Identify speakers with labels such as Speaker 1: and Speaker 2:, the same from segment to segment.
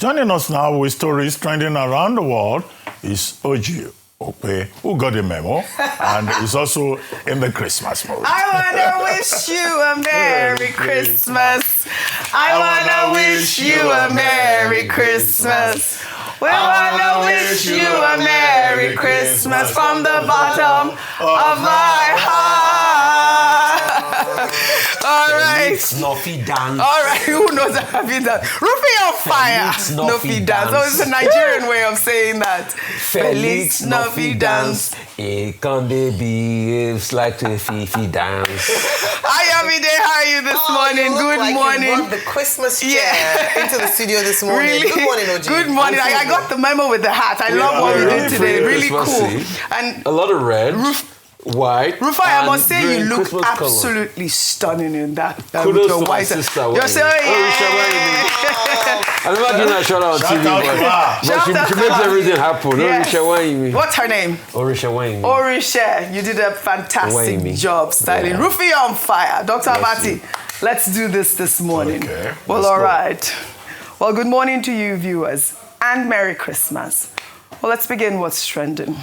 Speaker 1: Joining us now with stories trending around the world is OjyOkp, who got a memo and is also in the Christmas mode.
Speaker 2: I want to wish you a Merry Christmas. I want to wish you a Merry Christmas. We want to wish you a Merry Christmas from the bottom of my heart. All right.
Speaker 3: Snuffy dance.
Speaker 2: All right, who knows a happy dance? Rufy on fire. Snuffy dance. So it's a Nigerian way of saying that.
Speaker 3: Felix Snuffy dance. It can't behaves like a fifi dance.
Speaker 2: Hi, Abide. How are you this morning?
Speaker 4: Good
Speaker 2: Good morning.
Speaker 4: You brought the Christmas chair into the studio this morning.
Speaker 2: Really?
Speaker 4: Good morning, OG.
Speaker 2: Good morning. I got the memo with the hat. I love what we did today. Really cool. And
Speaker 3: a lot of red. White.
Speaker 2: Rufai, I must say you look
Speaker 3: Christmas
Speaker 2: absolutely stunning in that.
Speaker 3: Kudos to my
Speaker 2: white.
Speaker 3: sister.
Speaker 2: You're so, yeah.
Speaker 3: I'm not giving a shout out on TV, but she makes everything happen.
Speaker 2: Yes. What's her name?
Speaker 3: Orisha Wayne.
Speaker 2: Orisha, you did a fantastic job styling. Yeah. Rufy on fire. Dr. Abati, let's do this morning.
Speaker 1: Okay,
Speaker 2: well, all right. Well, good morning to you, viewers, and Merry Christmas. Well, let's begin what's trending.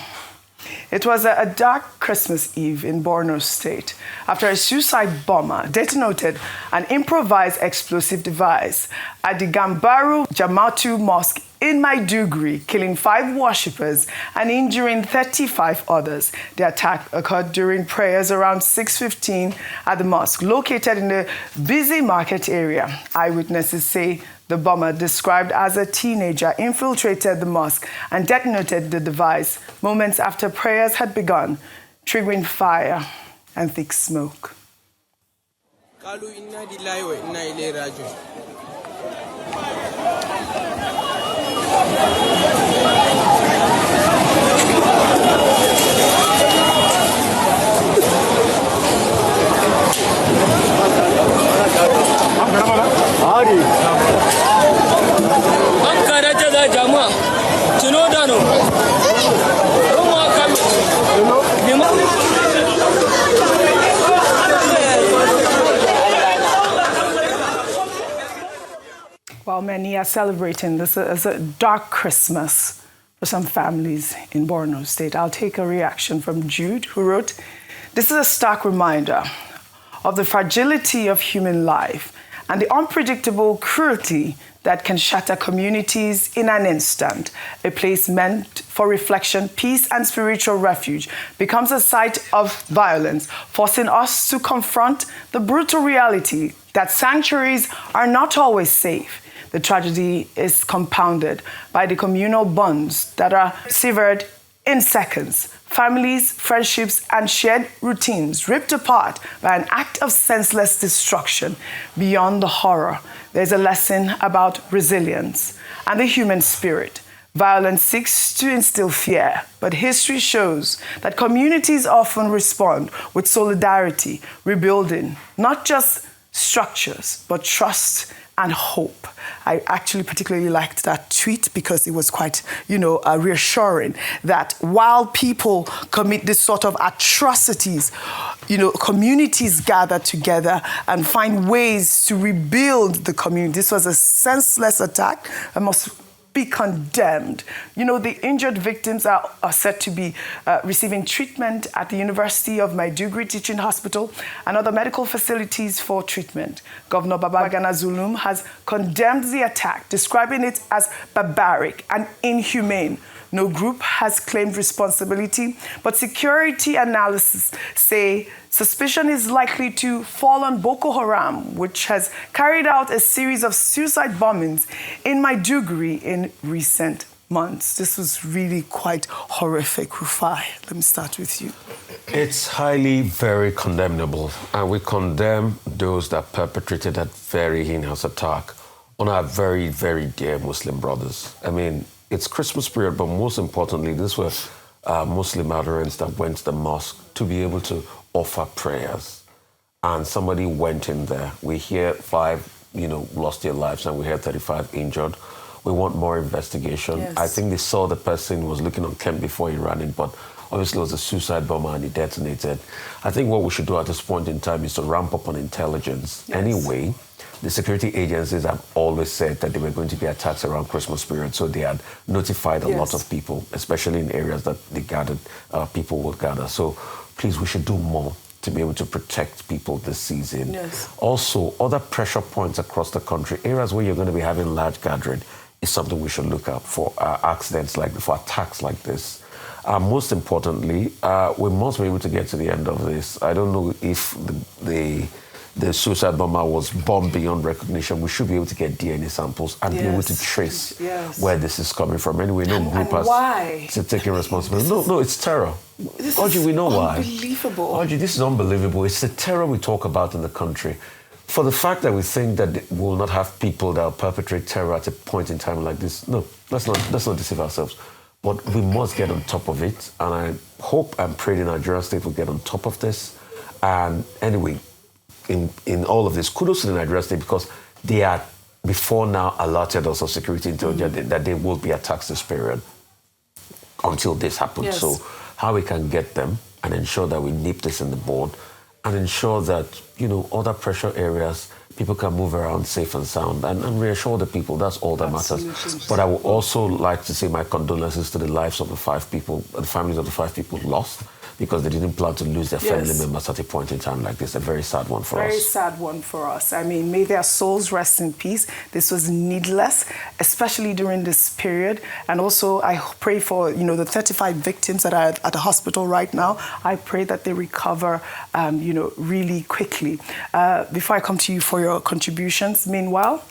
Speaker 2: It was a dark Christmas Eve in Borno State after a suicide bomber detonated an improvised explosive device at the Gambarou Jumu'at Mosque in Maiduguri, killing 5 worshippers and injuring 35 others. The attack occurred during prayers around 6:15 at the mosque, located in the busy market area. Eyewitnesses say the bomber, described as a teenager, infiltrated the mosque and detonated the device moments after prayers had begun, triggering fire and thick smoke. While many are celebrating this as a dark Christmas for some families in Borno State, I'll take a reaction from Jude, who wrote, "This is a stark reminder of the fragility of human life and the unpredictable cruelty that can shatter communities in an instant. A place meant for reflection, peace, and spiritual refuge becomes a site of violence, forcing us to confront the brutal reality that sanctuaries are not always safe. The tragedy is compounded by the communal bonds that are severed in seconds. Families, friendships, and shared routines ripped apart by an act of senseless destruction. Beyond the horror, there's a lesson about resilience and the human spirit. Violence seeks to instill fear, but history shows that communities often respond with solidarity, rebuilding not just structures, but trust and hope." I actually particularly liked that tweet because it was quite, reassuring that while people commit this sort of atrocities, communities gather together and find ways to rebuild the community. This was a senseless attack and must be condemned. The injured victims are said to be receiving treatment at the University of Maiduguri Teaching Hospital and other medical facilities for treatment. Governor Babagana Zulum has condemned the attack, describing it as barbaric and inhumane. No group has claimed responsibility, but security analysts say suspicion is likely to fall on Boko Haram, which has carried out a series of suicide bombings in Maiduguri in recent months. This was really quite horrific. Rufai, let me start with you.
Speaker 3: It's very condemnable, and we condemn those that perpetrated that very heinous attack on our very, very dear Muslim brothers. I mean, it's Christmas period, but most importantly, these were Muslim adherents that went to the mosque to be able to offer prayers. And somebody went in there. We hear 5, lost their lives, and we hear 35 injured. We want more investigation. Yes. I think they saw the person was looking unkempt before he ran in, but obviously it was a suicide bomber and he detonated. I think what we should do at this point in time is to ramp up on intelligence. Yes. Anyway, the security agencies have always said that there were going to be attacks around Christmas period, so they had notified a lot of people, especially in areas that they gathered, people would gather. So please, we should do more to be able to protect people this season.
Speaker 2: Yes.
Speaker 3: Also, other pressure points across the country, areas where you're going to be having large gathering, is something we should look at for accidents for attacks like this. Most importantly, we must be able to get to the end of this. I don't know if the suicide bomber was bombed beyond recognition. We should be able to get DNA samples and be able to trace where this is coming from. Anyway, no group has taken responsibility. No, it's terror. Oji, we know why.
Speaker 2: Unbelievable.
Speaker 3: Oji, this is unbelievable. It's the terror we talk about in the country. For the fact that we think that we will not have people that will perpetrate terror at a point in time like this, no, let's not deceive ourselves. But we must get on top of it, and I hope and pray the Nigerian state will get on top of this. And anyway, in all of this, kudos to the Nigerian state, because they are before now alerted us of security intelligence that there will be attacks this period until this happens.
Speaker 2: Yes.
Speaker 3: So how we can get them and ensure that we nip this in the bud, and ensure that, other pressure areas, people can move around safe and sound, and reassure the people. That's all that matters. But I would also like to say my condolences to the lives of the families of the 5 people lost, because they didn't plan to lose their family members at a point in time like this. A very sad one for us.
Speaker 2: Very sad one for us. I mean, may their souls rest in peace. This was needless, especially during this period. And also, I pray for, the 35 victims that are at the hospital right now. I pray that they recover, really quickly. Before I come to you for your contributions, meanwhile,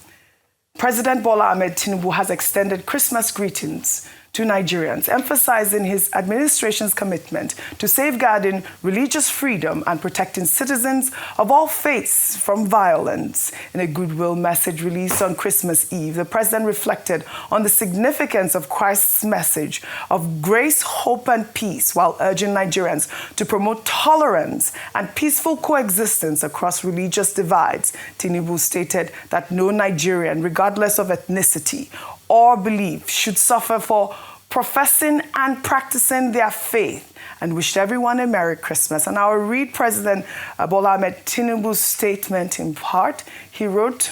Speaker 2: President Bola Ahmed Tinubu has extended Christmas greetings to Nigerians, emphasizing his administration's commitment to safeguarding religious freedom and protecting citizens of all faiths from violence. In a goodwill message released on Christmas Eve, the president reflected on the significance of Christ's message of grace, hope, and peace, while urging Nigerians to promote tolerance and peaceful coexistence across religious divides. Tinubu stated that no Nigerian, regardless of ethnicity or belief, should suffer for professing and practicing their faith, and wished everyone a Merry Christmas. And I'll read President Bola Ahmed Tinubu's statement in part. He wrote,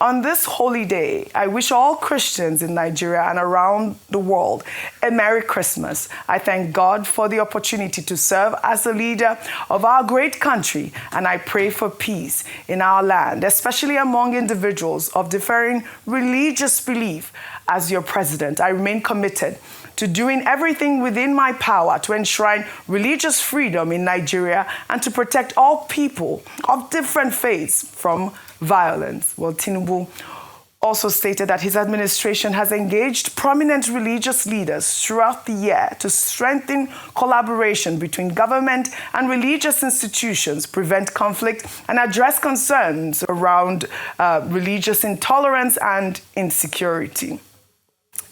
Speaker 2: "On this holy day, I wish all Christians in Nigeria and around the world a Merry Christmas. I thank God for the opportunity to serve as the leader of our great country, and I pray for peace in our land, especially among individuals of differing religious belief. As your president, I remain committed to doing everything within my power to enshrine religious freedom in Nigeria and to protect all people of different faiths from violence." Well, Tinubu also stated that his administration has engaged prominent religious leaders throughout the year to strengthen collaboration between government and religious institutions, prevent conflict, and address concerns around religious intolerance and insecurity.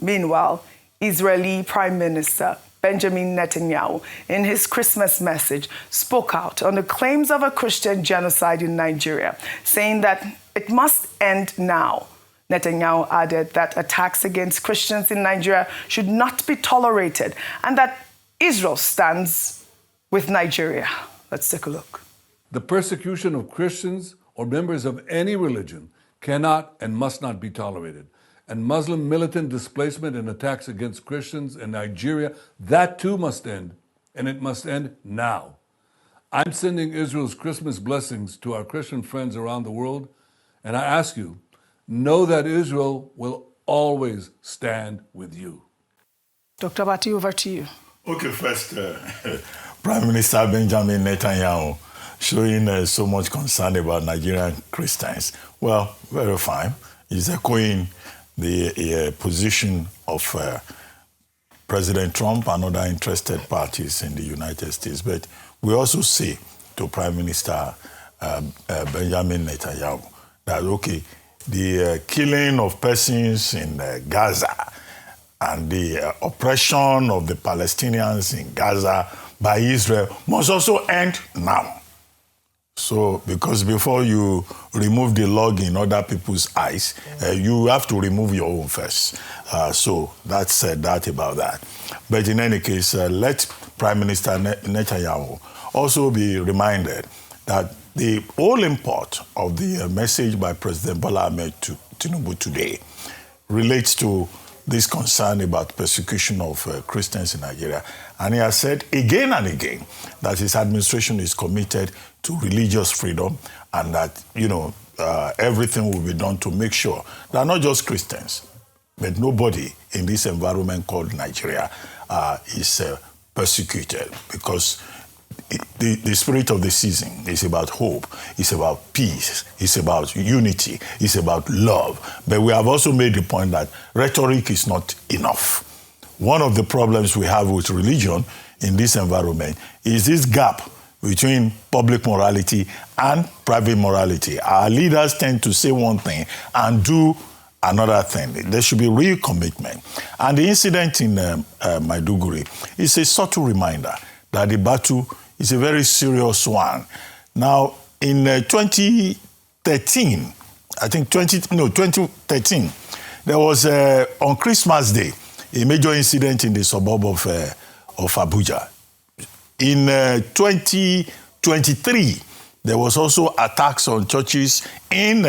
Speaker 2: Meanwhile, Israeli Prime Minister Benjamin Netanyahu, in his Christmas message, spoke out on the claims of a Christian genocide in Nigeria, saying that it must end now. Netanyahu added that attacks against Christians in Nigeria should not be tolerated, and that Israel stands with Nigeria. Let's take a look.
Speaker 5: The persecution of Christians or members of any religion cannot and must not be tolerated. And Muslim militant displacement and attacks against Christians in Nigeria, that too must end, and it must end now. I'm sending Israel's Christmas blessings to our Christian friends around the world, and I ask you, know that Israel will always stand with you.
Speaker 2: Dr. Bati, over to you.
Speaker 1: Okay, first, Prime Minister Benjamin Netanyahu showing so much concern about Nigerian Christians. Well, very fine. He's echoing the position of President Trump and other interested parties in the United States. But we also say to Prime Minister Benjamin Netanyahu that, okay, the killing of persons in Gaza and the oppression of the Palestinians in Gaza by Israel must also end now. So, because before you remove the log in other people's eyes, you have to remove your own first. So that's that about that. But in any case, let Prime Minister Netanyahu also be reminded that the whole import of the message by President Bola Ahmed Tinubu today relates to this concern about persecution of Christians in Nigeria. And he has said again and again that his administration is committed to religious freedom and that, everything will be done to make sure that not just Christians, but nobody in this environment called Nigeria is persecuted, because the spirit of the season is about hope, it's about peace, it's about unity, it's about love. But we have also made the point that rhetoric is not enough. One of the problems we have with religion in this environment is this gap between public morality and private morality. Our leaders tend to say one thing and do another thing. There should be real commitment. And the incident in Maiduguri is a subtle reminder that the battle is a very serious one. Now, in 2013, 2013, there was, on Christmas Day, a major incident in the suburb of Abuja. In 2023, there was also attacks on churches in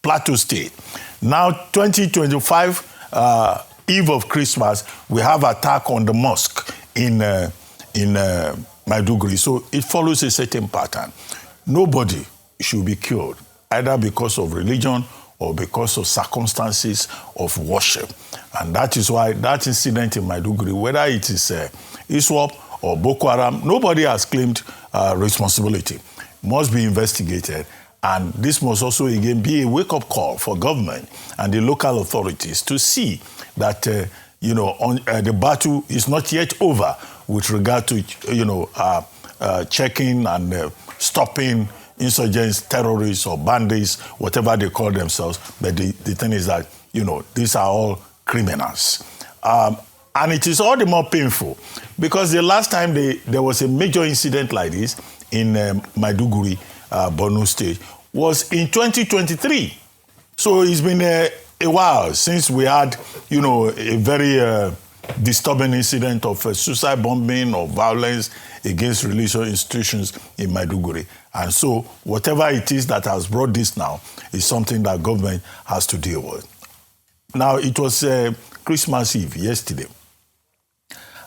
Speaker 1: Plateau State. Now, 2025, eve of Christmas, we have attack on the mosque in Maiduguri. So it follows a certain pattern. Nobody should be killed, either because of religion or because of circumstances of worship. And that is why that incident in Maiduguri, whether it is ISWAP or Boko Haram, nobody has claimed responsibility. Must be investigated. And this must also, again, be a wake-up call for government and the local authorities to see that, the battle is not yet over with regard to, checking and stopping insurgents, terrorists, or bandits, whatever they call themselves. But the thing is that, these are all criminals. And it is all the more painful because the last time there was a major incident like this in Maiduguri, Borno State, was in 2023. So it's been a while since we had, a very disturbing incident of suicide bombing or violence against religious institutions in Maiduguri. And so whatever it is that has brought this now is something that government has to deal with. Now, it was Christmas Eve yesterday.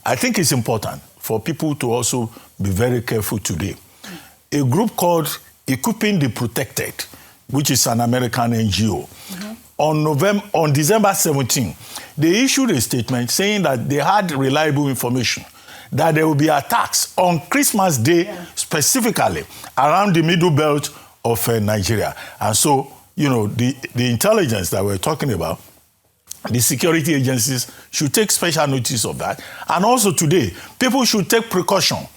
Speaker 1: I think it's important for people to also be very careful today. A group called Equipping the Protected, which is an American NGO, on December 17, they issued a statement saying that they had reliable information that there will be attacks on Christmas Day, specifically around the middle belt of Nigeria. And so, the intelligence that we're talking about, the security agencies should take special notice of that. And also today, people should take precaution.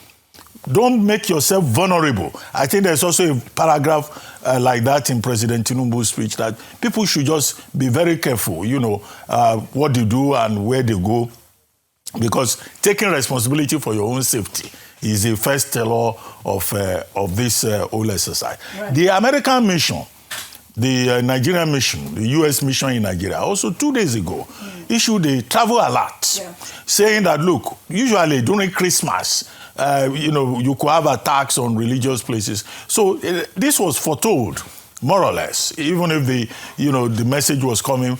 Speaker 1: Don't make yourself vulnerable. I think there's also a paragraph like that in President Tinubu's speech that people should just be very careful, what they do and where they go, because taking responsibility for your own safety is the first law of this whole exercise. Right. The American mission, the Nigerian mission, the U.S. mission in Nigeria, also 2 days ago, issued a travel alert saying that, look, usually during Christmas, you could have attacks on religious places. So this was foretold, more or less, even if the message was coming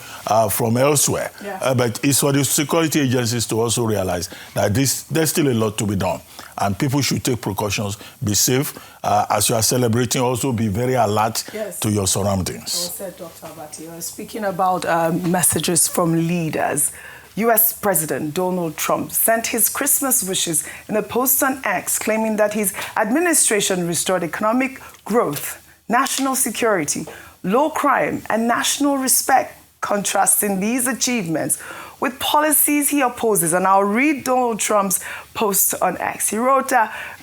Speaker 1: from elsewhere. But it's for the security agencies to also realize that there's still a lot to be done. And people should take precautions, be safe. As you are celebrating, also be very alert to your surroundings.
Speaker 2: Well said, Dr. Abati. Speaking about messages from leaders, U.S. President Donald Trump sent his Christmas wishes in a post on X, claiming that his administration restored economic growth, national security, low crime, and national respect, contrasting these achievements with policies he opposes. And I'll read Donald Trump's post on X. He wrote,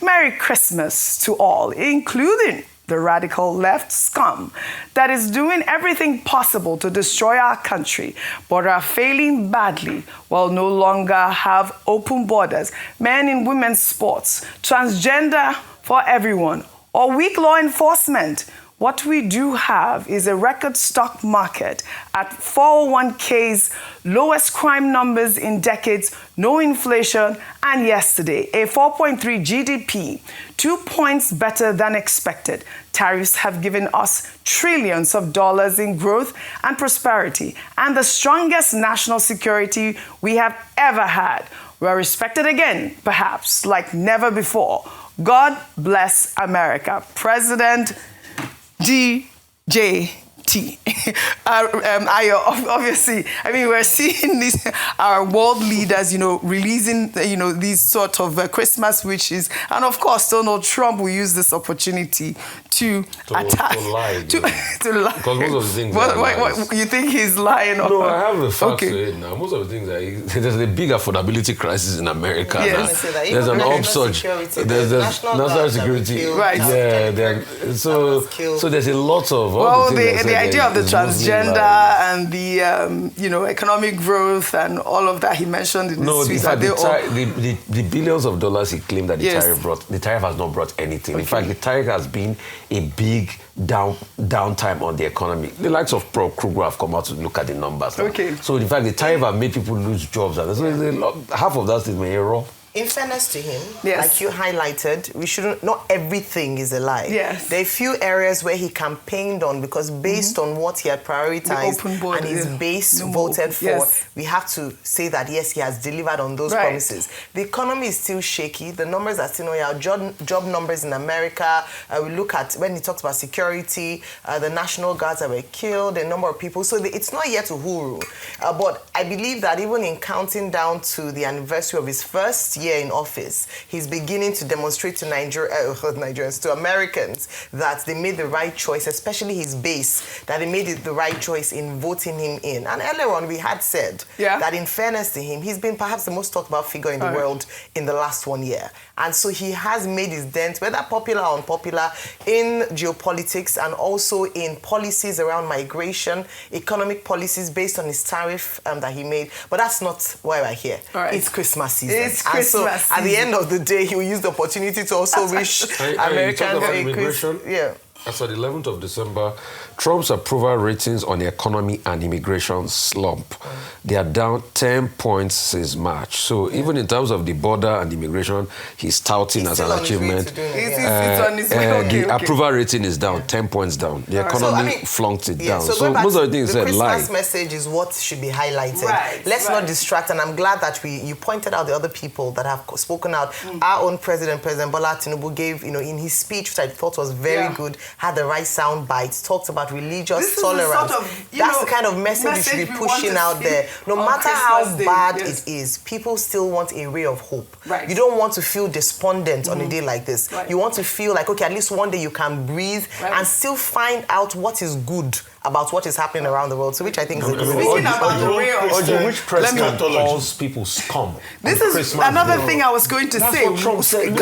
Speaker 2: "Merry Christmas to all, including the radical left scum that is doing everything possible to destroy our country, but are failing badly while no longer have open borders, men and women's sports, transgender for everyone, or weak law enforcement. What we do have is a record stock market at 401ks, lowest crime numbers in decades, no inflation, and yesterday, a 4.3 GDP, 2 points better than expected. Tariffs have given us trillions of dollars in growth and prosperity, and the strongest national security we have ever had. We're respected again, perhaps, like never before. God bless America. President DJT. Obviously, I mean, we're seeing this, our world leaders, releasing, these sort of Christmas wishes. And of course, Donald Trump will use this opportunity to attack.
Speaker 3: To lie.
Speaker 2: To lie.
Speaker 3: Because most of the things
Speaker 2: what, you think he's lying?
Speaker 3: No, I have the facts to it now. Most of the things there's a big affordability crisis in America.
Speaker 2: Yes.
Speaker 3: There's an upsurge. There's national security.
Speaker 2: Right.
Speaker 3: Yeah. So there's a lot of...
Speaker 2: the idea of the transgender and the economic growth and all of that he mentioned in his tweets.
Speaker 3: The billions of dollars he claimed that the tariff has not brought anything. In fact, the tariff has been a big downtime on the economy. The likes of Prof. Kruger have come out to look at the numbers.
Speaker 2: Okay.
Speaker 3: So in fact, the tariff have made people lose jobs, and so half of that is my error.
Speaker 4: In fairness to him, like you highlighted, not everything is a lie.
Speaker 2: Yes.
Speaker 4: There are a few areas where he campaigned on because based on what he had prioritized and his base voted for, we have to say that, yes, he has delivered on those promises. The economy is still shaky. The numbers are still job numbers in America. We look at when he talks about security, the National Guards that were killed, a number of people. So it's not yet Uhuru. But I believe that even in counting down to the anniversary of his first year in office, he's beginning to demonstrate to Nigerians, to Americans, that they made the right choice, especially his base, that they made the right choice in voting him in. And earlier on, we had said that in fairness to him, he's been perhaps the most talked about figure in the world in the last 1 year. And so he has made his dent, whether popular or unpopular, in geopolitics and also in policies around migration, economic policies based on his tariff that he made. But that's not why we're here. It's Christmas season.
Speaker 2: It's Christmas season.
Speaker 4: At the end of the day, he will use the opportunity to also wish Americans a Christmas.
Speaker 3: As of the 11th of December, Trump's approval ratings on the economy and immigration slump. They are down 10 points since March. So even in terms of the border and immigration, he's touting as an achievement. The approval rating is down, 10 points down. The economy flunked it down. So most of the things said lie.
Speaker 4: The Christmas message is what should be highlighted. Let's not distract. And I'm glad that you pointed out the other people that have spoken out. Our own President Bola Tinubu gave, in his speech, which I thought was very good, had the right sound bites, talked about religious tolerance. That's the kind of message you should be pushing out there. No matter how bad it is, people still want a ray of hope. You don't want to feel despondent on a day like this. You want to feel like, okay, at least one day you can breathe and still find out what is good about what is happening around the world. So which I think is a good
Speaker 2: Speaking about the ray of hope,
Speaker 3: which president calls people scum?
Speaker 2: This is another thing I was going to say.
Speaker 3: What Trump said.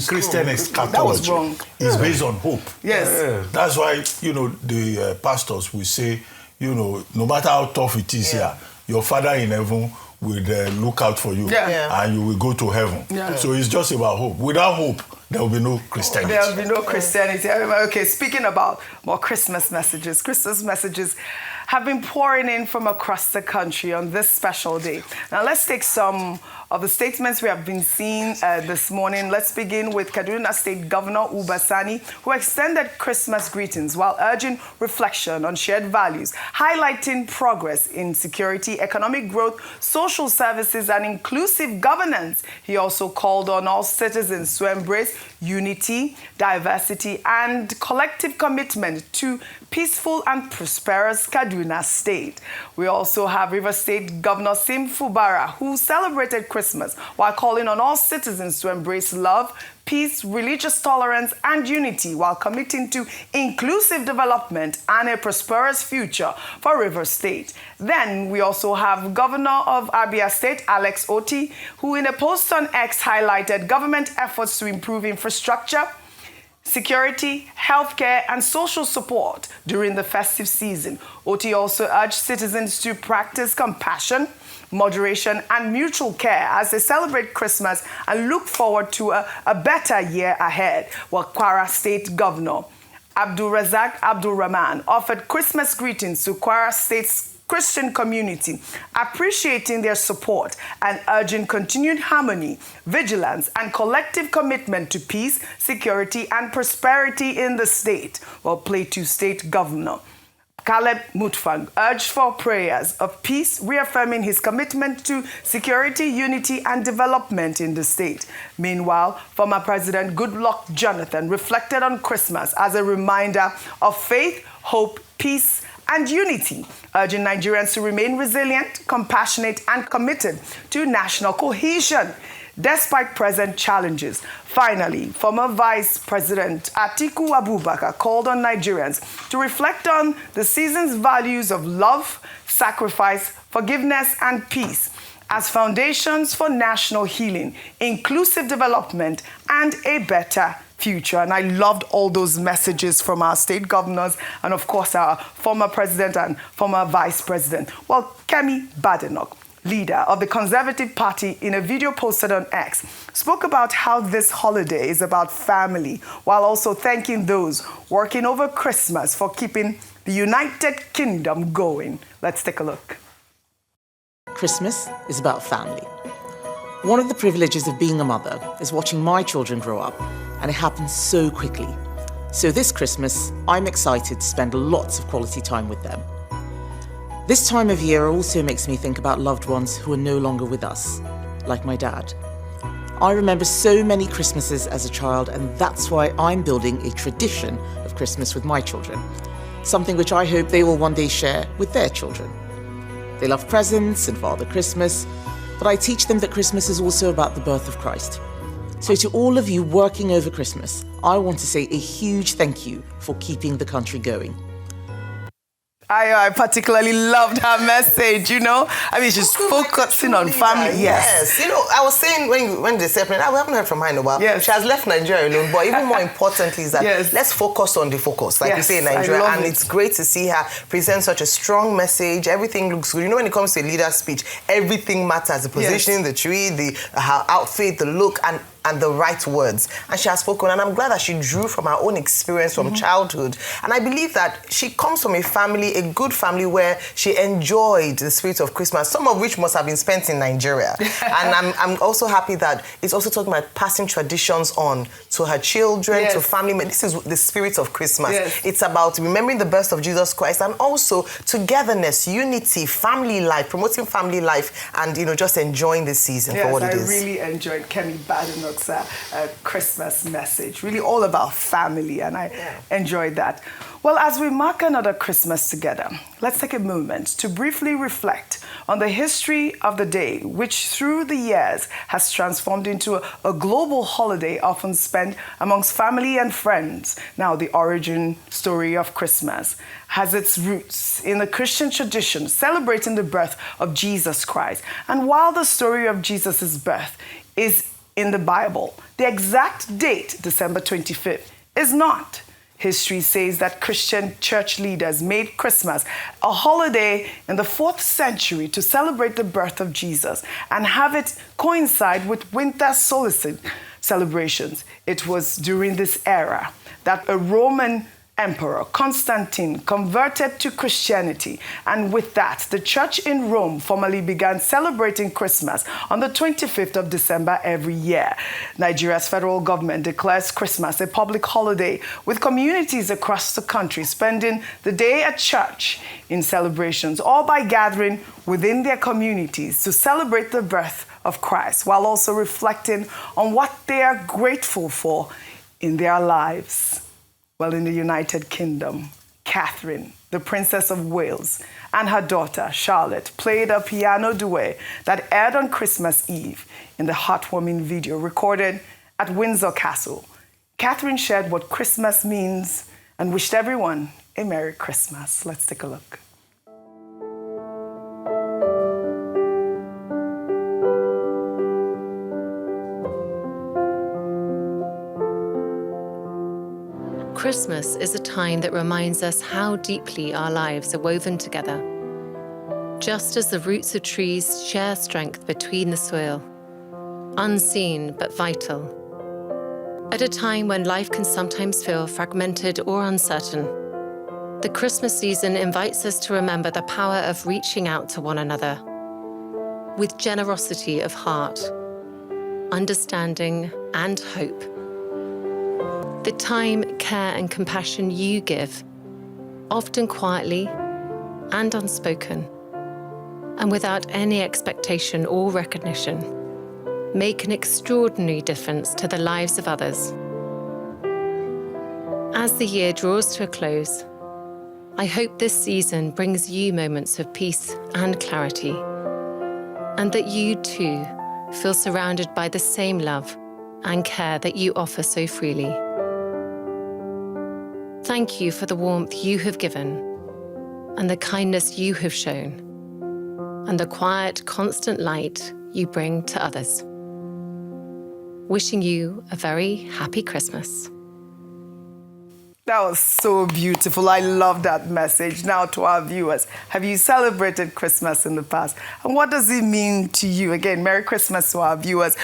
Speaker 1: Christian eschatology.
Speaker 2: That was wrong.
Speaker 1: It's based on hope.
Speaker 2: Yes.
Speaker 1: That's why, the pastors will say, no matter how tough it is here, your Father in heaven will look out for you and you will go to heaven. So it's just about hope. Without hope, there will be no Christianity.
Speaker 2: There will be no Christianity. Okay, speaking about more Christmas messages have been pouring in from across the country on this special day. Now let's take some of the statements we have been seeing this morning. Let's begin with Kaduna State Governor Uba Sani, who extended Christmas greetings while urging reflection on shared values, highlighting progress in security, economic growth, social services, and inclusive governance. He also called on all citizens to embrace unity, diversity, and collective commitment to peaceful and prosperous Kaduna State. We also have River State Governor Sim Fubara, who celebrated Christmas while calling on all citizens to embrace love, peace, religious tolerance, and unity while committing to inclusive development and a prosperous future for River State. Then we also have Governor of Abia State, Alex Oti, who in a post on X highlighted government efforts to improve infrastructure, security, healthcare, and social support during the festive season. Oti also urged citizens to practice compassion, moderation, and mutual care as they celebrate Christmas and look forward to a better year ahead. While Kwara State Governor Abdul Razak Abdul Rahman offered Christmas greetings to Kwara State's Christian community, appreciating their support and urging continued harmony, vigilance, and collective commitment to peace, security, and prosperity in the state. While Plateau State Governor Caleb Mutfang urged for prayers of peace, reaffirming his commitment to security, unity, and development in the state. Meanwhile, former President Goodluck Jonathan reflected on Christmas as a reminder of faith, hope, peace, and unity, urging Nigerians to remain resilient, compassionate, and committed to national cohesion despite present challenges. Finally, former Vice President Atiku Abubakar called on Nigerians to reflect on the season's values of love, sacrifice, forgiveness, and peace as foundations for national healing, inclusive development, and a better future. And I loved all those messages from our state governors and, of course, our former president and former vice president. Well, Kemi Badenoch, leader of the Conservative Party, in a video posted on X, spoke about how this holiday is about family, while also thanking those working over Christmas for keeping the United Kingdom going. Let's take a look.
Speaker 6: Christmas is about family. One of the privileges of being a mother is watching my children grow up, and it happens so quickly. So this Christmas, I'm excited to spend lots of quality time with them. This time of year also makes me think about loved ones who are no longer with us, like my dad. I remember so many Christmases as a child, and that's why I'm building a tradition of Christmas with my children, something which I hope they will one day share with their children. They love presents and Father Christmas, but I teach them that Christmas is also about the birth of Christ. So to all of you working over Christmas, I want to say a huge thank you for keeping the country going.
Speaker 2: I particularly loved her message, she's focusing on family.
Speaker 4: Yes. I was saying when they said, we haven't heard from her in a while. Yes. She has left Nigeria alone, but even more importantly is that let's focus on the focus, like you say in Nigeria. And it's great to see her present such a strong message. Everything looks good. When it comes to a leader's speech, everything matters. The positioning, the tree, her outfit, the look, and the right words. And she has spoken, and I'm glad that she drew from her own experience from childhood. And I believe that she comes from a good family where she enjoyed the spirit of Christmas, some of which must have been spent in Nigeria. And I'm also happy that it's also talking about passing traditions on to her children, to family members. This is the spirit of Christmas. It's about remembering the birth of Jesus Christ and also togetherness, unity, family life, promoting family life, and just enjoying this season for what it is.
Speaker 2: I really enjoyed Kemi Badenoch's Christmas message, really all about family, and I enjoyed that. Well, as we mark another Christmas together, let's take a moment to briefly reflect on the history of the day, which through the years has transformed into a global holiday often spent amongst family and friends. Now, the origin story of Christmas has its roots in the Christian tradition celebrating the birth of Jesus Christ. And while the story of Jesus' birth is in the Bible, the exact date, December 25th, is not. History says that Christian church leaders made Christmas a holiday in the 4th century to celebrate the birth of Jesus and have it coincide with winter solstice celebrations. It was during this era that a Roman Emperor Constantine converted to Christianity, and with that, the church in Rome formally began celebrating Christmas on the 25th of December every year. Nigeria's federal government declares Christmas a public holiday, with communities across the country spending the day at church in celebrations or by gathering within their communities to celebrate the birth of Christ, while also reflecting on what they are grateful for in their lives. Well, in the United Kingdom, Catherine, the Princess of Wales, and her daughter, Charlotte, played a piano duet that aired on Christmas Eve in the heartwarming video recorded at Windsor Castle. Catherine shared what Christmas means and wished everyone a Merry Christmas. Let's take a look.
Speaker 7: Christmas is a time that reminds us how deeply our lives are woven together. Just as the roots of trees share strength between the soil, unseen but vital. At a time when life can sometimes feel fragmented or uncertain, the Christmas season invites us to remember the power of reaching out to one another with generosity of heart, understanding, and hope. The time, care, and compassion you give, often quietly and unspoken, and without any expectation or recognition, make an extraordinary difference to the lives of others. As the year draws to a close, I hope this season brings you moments of peace and clarity, and that you too feel surrounded by the same love and care that you offer so freely. Thank you for the warmth you have given, and the kindness you have shown, and the quiet, constant light you bring to others. Wishing you a very happy Christmas.
Speaker 2: That was so beautiful. I love that message. Now to our viewers, have you celebrated Christmas in the past? And what does it mean to you? Again, Merry Christmas to our viewers.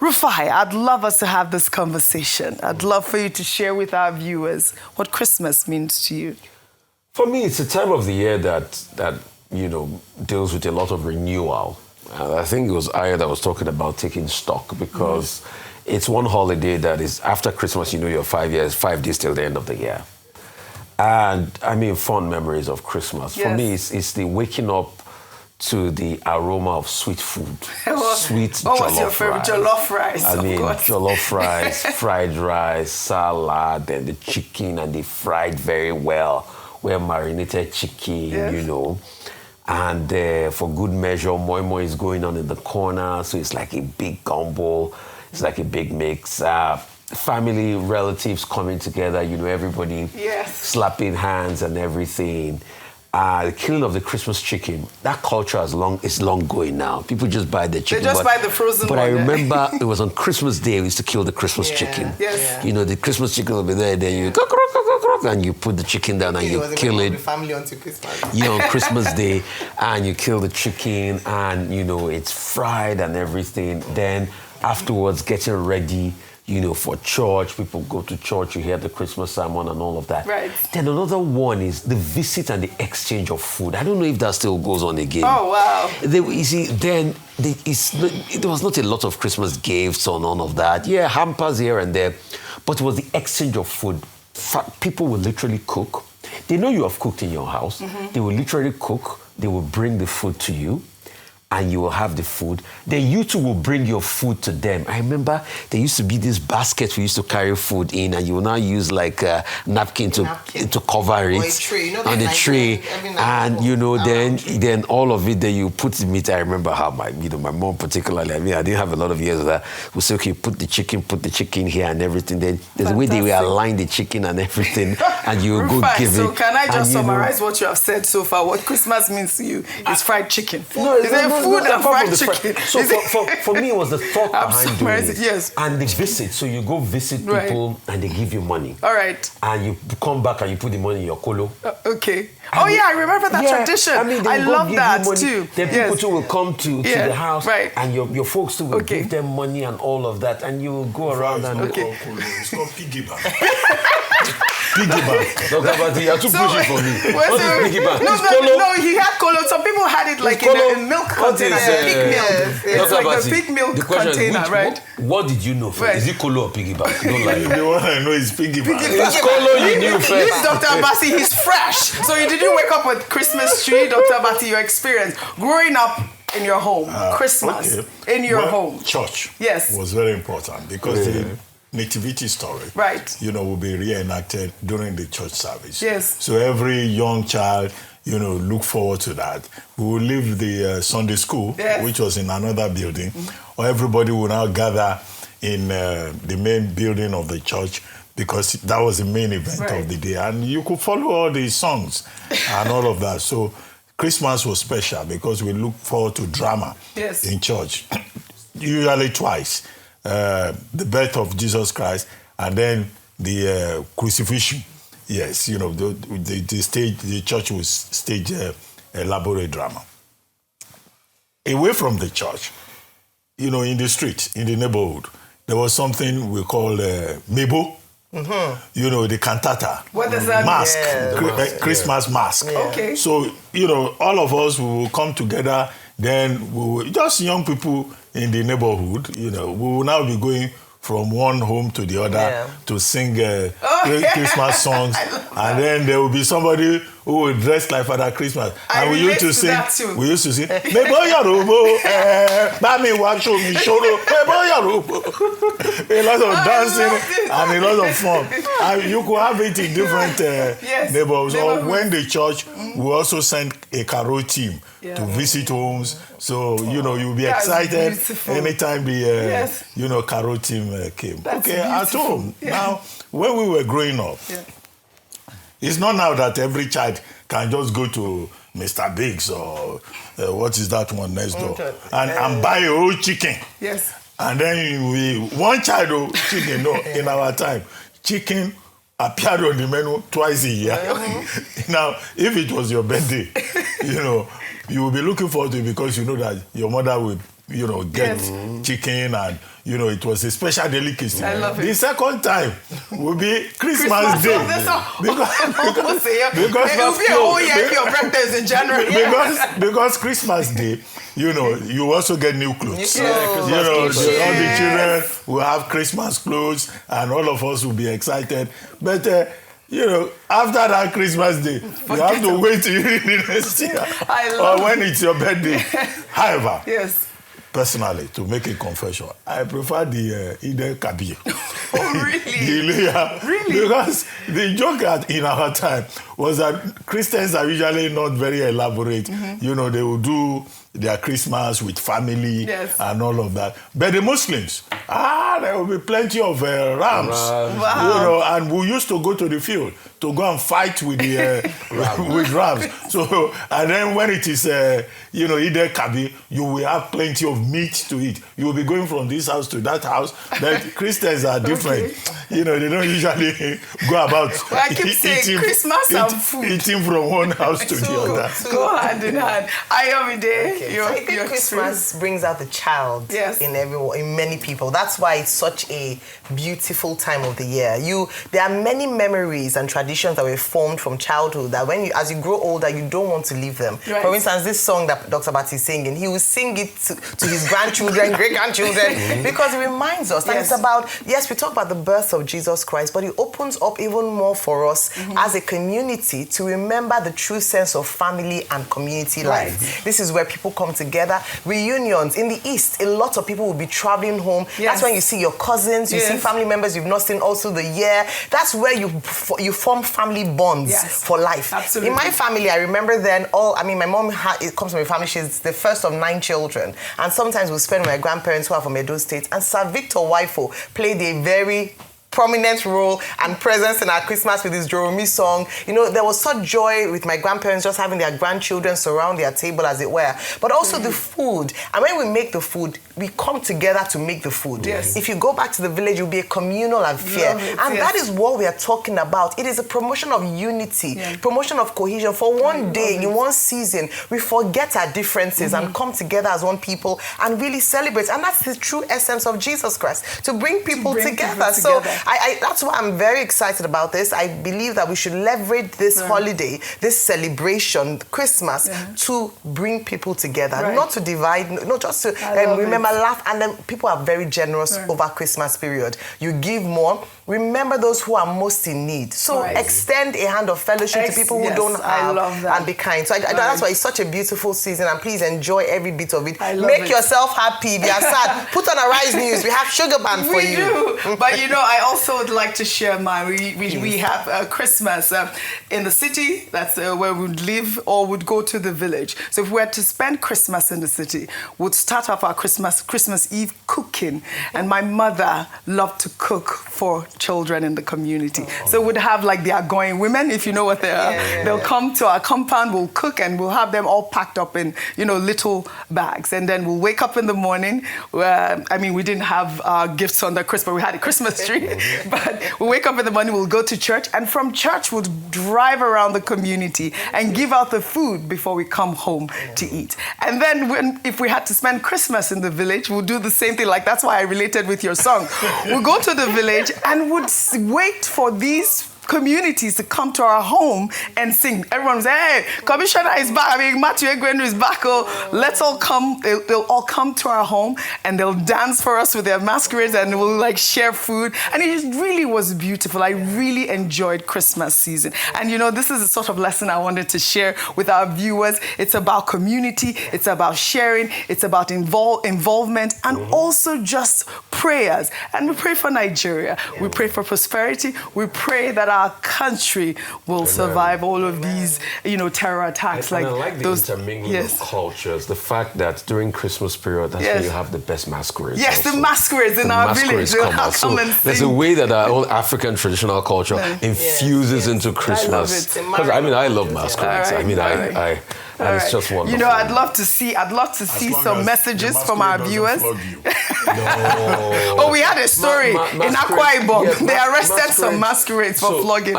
Speaker 2: Rufai, I'd love us to have this conversation. I'd love for you to share with our viewers what Christmas means to you.
Speaker 3: For me, it's a time of the year that deals with a lot of renewal. And I think it was Aya that was talking about taking stock, because it's one holiday that is after Christmas, you're 5 days till the end of the year. And I mean, fond memories of Christmas.
Speaker 2: Yes.
Speaker 3: For me, it's the waking up to the aroma of sweet food. Sweet jollof rice.
Speaker 2: What was your favorite? Jollof rice,
Speaker 3: I mean,
Speaker 2: course.
Speaker 3: jollof rice, fried rice, salad, and the chicken, and they fried very well. Well marinated chicken,
Speaker 2: Yes.
Speaker 3: And for good measure, moi moi is going on in the corner, so it's like a big gumbo. It's like a big mix. Family, relatives coming together, everybody slapping hands and everything. The killing of the Christmas chicken, that culture is long going now. People just buy the chicken.
Speaker 2: They just buy the frozen one.
Speaker 3: But I remember it was on Christmas Day we used to kill the Christmas chicken.
Speaker 2: Yes.
Speaker 3: The Christmas chicken will be there, then you and you put the chicken down and you kill it.
Speaker 4: The family onto Christmas.
Speaker 3: On Christmas Day, and you kill the chicken, and it's fried and everything. Then afterwards, getting ready, for church. People go to church, you hear the Christmas sermon and all of that.
Speaker 2: Right.
Speaker 3: Then another one is the visit and the exchange of food. I don't know if that still goes on again.
Speaker 2: Oh, wow.
Speaker 3: You see, then there was not a lot of Christmas gifts or none of that. Yeah, hampers here and there. But it was the exchange of food. People will literally cook. They know you have cooked in your house. They will literally cook. They will bring the food to you, and you will have the food. Then you too will bring your food to them. I remember there used to be this basket we used to carry food in, and you will now use like a napkin to cover it.
Speaker 4: Or a tray.
Speaker 3: On the tray. And then all of it, then you put the meat. I remember how my mom particularly, I didn't have a lot of years of that, would say, okay, put the chicken here and everything. Then there's a way they will align the chicken and everything, and you will go give it.
Speaker 2: So can I just summarize what you have said so far? What Christmas means to you is fried chicken. Food and fried chicken.
Speaker 3: So for me, it was the thought behind doing it.
Speaker 2: Yes.
Speaker 3: And the visit. So you go visit people and they give you money.
Speaker 2: All right.
Speaker 3: And you come back and you put the money in your kolo.
Speaker 2: Okay. I remember that tradition. I love that too.
Speaker 3: Then people too will come to the house.
Speaker 2: Right.
Speaker 3: And your folks too will give them money and all of that. And you will go around and...
Speaker 1: It's called piggy bank.
Speaker 3: Piggy bank. Dr. Bati, you're too pushy for me. What is piggy bank?
Speaker 2: No, he had colo. Some people had it like in a milk container. Pig milk. It's like the pig milk container, right?
Speaker 3: What did you know first? Is it colo or piggy bank? Don't lie.
Speaker 1: The one I know is piggy bank.
Speaker 3: It's colo you knew first.
Speaker 2: Leave Dr. Abasi, he's fresh. So did you wake up with Christmas tree, Dr. Abasi, your experience growing up in your home, Christmas in your home?
Speaker 1: Church
Speaker 2: Yes.
Speaker 1: was very important because the nativity story, will be reenacted during the church service.
Speaker 2: Yes.
Speaker 1: So every young child, look forward to that. We will leave the Sunday school, which was in another building, or everybody will now gather in the main building of the church, because that was the main event of the day. And you could follow all the songs and all of that. So Christmas was special because we look forward to drama in church, usually twice. The birth of Jesus Christ, and then the crucifixion. Yes, you know, the church will stage a elaborate drama. Away from the church, you know, in the street, in the neighborhood, there was something we call Mebo. You know, the cantata.
Speaker 2: What does that
Speaker 1: mask,
Speaker 2: mean?
Speaker 1: Christmas mask.
Speaker 2: Yeah. Okay.
Speaker 1: So, you know, all of us will come together, then we will, just young people in the neighborhood, you know, we will now be going from one home to the other to sing Christmas songs. And then there will be somebody who will dress like Father Christmas. And we used to sing, Mebo Yarubo, Bami Washo Mishoro, Mebo Yarubo. A lot of dancing and a lot of fun. And you could have it in different neighborhoods. So when the church will also send a carol team to visit homes. So, you know, you'll be excited anytime the, you know, carol team came. That's at home. Yeah. Now, when we were growing up, it's not now that every child can just go to Mr. Biggs or what is that one next door and buy a whole chicken.
Speaker 2: Yes.
Speaker 1: And then one child chicken, no, in our time, chicken appeared on the menu twice a year. Now, if it was your birthday, you know, you will be looking forward to it because you know that your mother will, you know, get chicken and, you know, it was a special delicacy.
Speaker 2: I love it.
Speaker 1: The second time will be Christmas Day. Because
Speaker 2: it will be a whole year if your birthday is in January.
Speaker 1: Because Christmas Day, you know, you also get new clothes. You know, all the children will have Christmas clothes and all of us will be excited. But, you know, after that Christmas Day, you have to wait till the next year. Or when it's your birthday. However, personally, to make a confession, I prefer the Ide Kabir.
Speaker 2: Oh, really?
Speaker 1: Really? Because the joke in our time was that Christians are usually not very elaborate. You know, they will do their Christmas with family and all of that. But the Muslims, there will be plenty of rams. Wow. You know, and we used to go to the field to go and fight with the with rams. So, and then when it is, you know, Ide Kabir, you will have plenty of meat to eat. You will be going from this house to that house. But Christians are different. You know, they don't usually go about
Speaker 2: I keep saying Christmas and food.
Speaker 1: Eating from one house to the other.
Speaker 2: Go hand in hand. Ayomide.
Speaker 4: So I think Christmas brings out the child in everyone, in many people. That's why it's such a beautiful time of the year. There are many memories and traditions that were formed from childhood that as you grow older, you don't want to leave them. Right. For instance, this song that Dr. Bati is singing, he will sing it to his grandchildren, great-grandchildren, because it reminds us. And it's about, we talk about the birth of Jesus Christ, but it opens up even more for us as a community to remember the true sense of family and community life. This is where people come together. Reunions in the East, a lot of people will be traveling home. That's when you see your cousins, you see family members you've not seen all through the year. That's where you form family bonds for life.
Speaker 2: Absolutely.
Speaker 4: In my family, I remember then my mom comes from a family, she's the first of 9 children. And sometimes we'll spend with my grandparents who are from Borno State. And Sir Victor Waifo played a very prominent role and presence in our Christmas with his Joromi song. You know, there was such joy with my grandparents just having their grandchildren surround their table, as it were. But also the food. And when we make the food, we come together to make the food. If you go back to the village, it will be a communal affair. And that is what we are talking about. It is a promotion of unity, promotion of cohesion. For one day, in one season, we forget our differences and come together as one people and really celebrate. And that's the true essence of Jesus Christ, to bring people together. So that's why I'm very excited about this. I believe that we should leverage this holiday, this celebration, Christmas, to bring people together, not to divide, not just to remember, laugh. And then people are very generous over Christmas period. You give more. Remember those who are most in need. So extend a hand of fellowship to people who don't have, and be kind. So that's why it's such a beautiful season, and please enjoy every bit of it. Make yourself happy. If you are sad, put on Arise News. We have Sugar Band for you.
Speaker 2: We do. But you know, I also would like to share mine. We have Christmas in the city. That's where we would live, or would go to the village. So if we were to spend Christmas in the city, we'd start off our Christmas Eve cooking. And my mother loved to cook for children in the community. So we'd have like the outgoing women, if you know what they are. They'll come to our compound, we'll cook, and we'll have them all packed up in, you know, little bags. And then we'll wake up in the morning. We didn't have gifts on the Christmas, but we had a Christmas tree. But we wake up in the morning, we'll go to church, and from church we'll drive around the community and give out the food before we come home to eat. And then if we had to spend Christmas in the village, we'll do the same thing. Like, that's why I related with your song. We'll go to the village and would wait for these communities to come to our home and sing. Everyone's hey, Commissioner is back. I mean, Matthew Egwenu is back. Oh, let's all come. They'll all come to our home and they'll dance for us with their masquerades and we'll like share food. And it just really was beautiful. I really enjoyed Christmas season. And you know, this is the sort of lesson I wanted to share with our viewers. It's about community. It's about sharing. It's about involvement and also just prayers. And we pray for Nigeria. We pray for prosperity. We pray that our country will survive all of these, you know, terror attacks.
Speaker 3: And I like the intermingling of cultures. The fact that during Christmas period, that's when you have the best masquerades.
Speaker 2: Yes, also. The masquerades in our village. Come and sing.
Speaker 3: There's a way that our old African traditional culture infuses into Christmas. Because I love masquerades. Right, and it's just wonderful.
Speaker 2: You know, I'd love to see some messages from our viewers. Oh, we had a story in Akwa Ibom.
Speaker 3: Yes,
Speaker 2: they arrested some masquerades for flogging.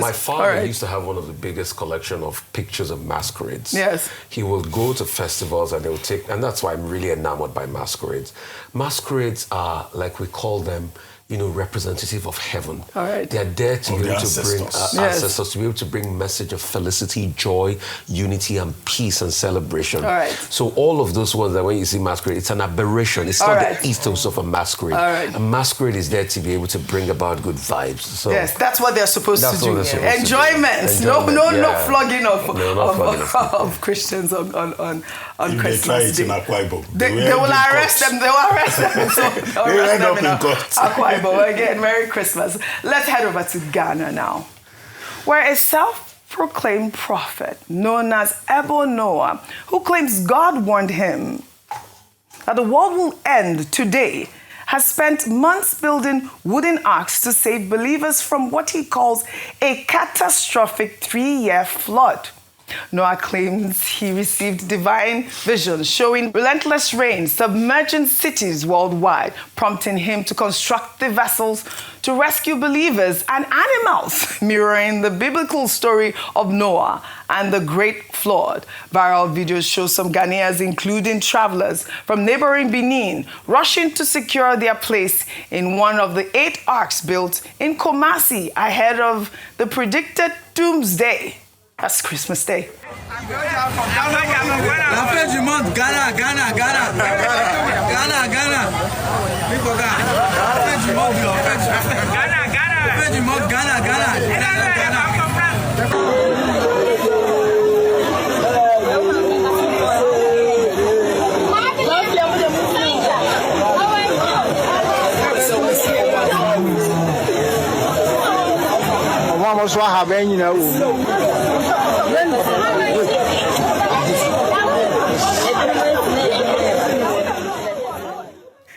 Speaker 3: My father used to have one of the biggest collection of pictures of masquerades.
Speaker 2: Yes.
Speaker 3: He will go to festivals and they will take, and that's why I'm really enamored by masquerades. Masquerades are, like we call them, you know, representative of heaven.
Speaker 2: All right.
Speaker 3: They are there to be able to bring ancestors, to be able to bring message of felicity, joy, unity, and peace and celebration.
Speaker 2: All right.
Speaker 3: So all of those ones that when you see masquerade, it's an aberration. It's not the ethos of a masquerade.
Speaker 2: All right.
Speaker 3: A masquerade is there to be able to bring about good vibes. So
Speaker 2: yes, that's what they're supposed to do. Enjoyment. No flogging of Christians on Christmas Day. They will arrest them. They will arrest them. So
Speaker 1: they end up in court.
Speaker 2: Akwa Ibom. Again, Merry Christmas. Let's head over to Ghana now, where a self-proclaimed prophet known as Ebo Noah, who claims God warned him that the world will end today, has spent months building wooden arks to save believers from what he calls a catastrophic 3-year flood. Noah claims he received divine visions showing relentless rain submerging cities worldwide, prompting him to construct the vessels to rescue believers and animals, mirroring the biblical story of Noah and the Great Flood. Viral videos show some Ghanaians, including travelers from neighboring Benin, rushing to secure their place in one of the 8 arks built in Kumasi ahead of the predicted doomsday. That's Christmas Day.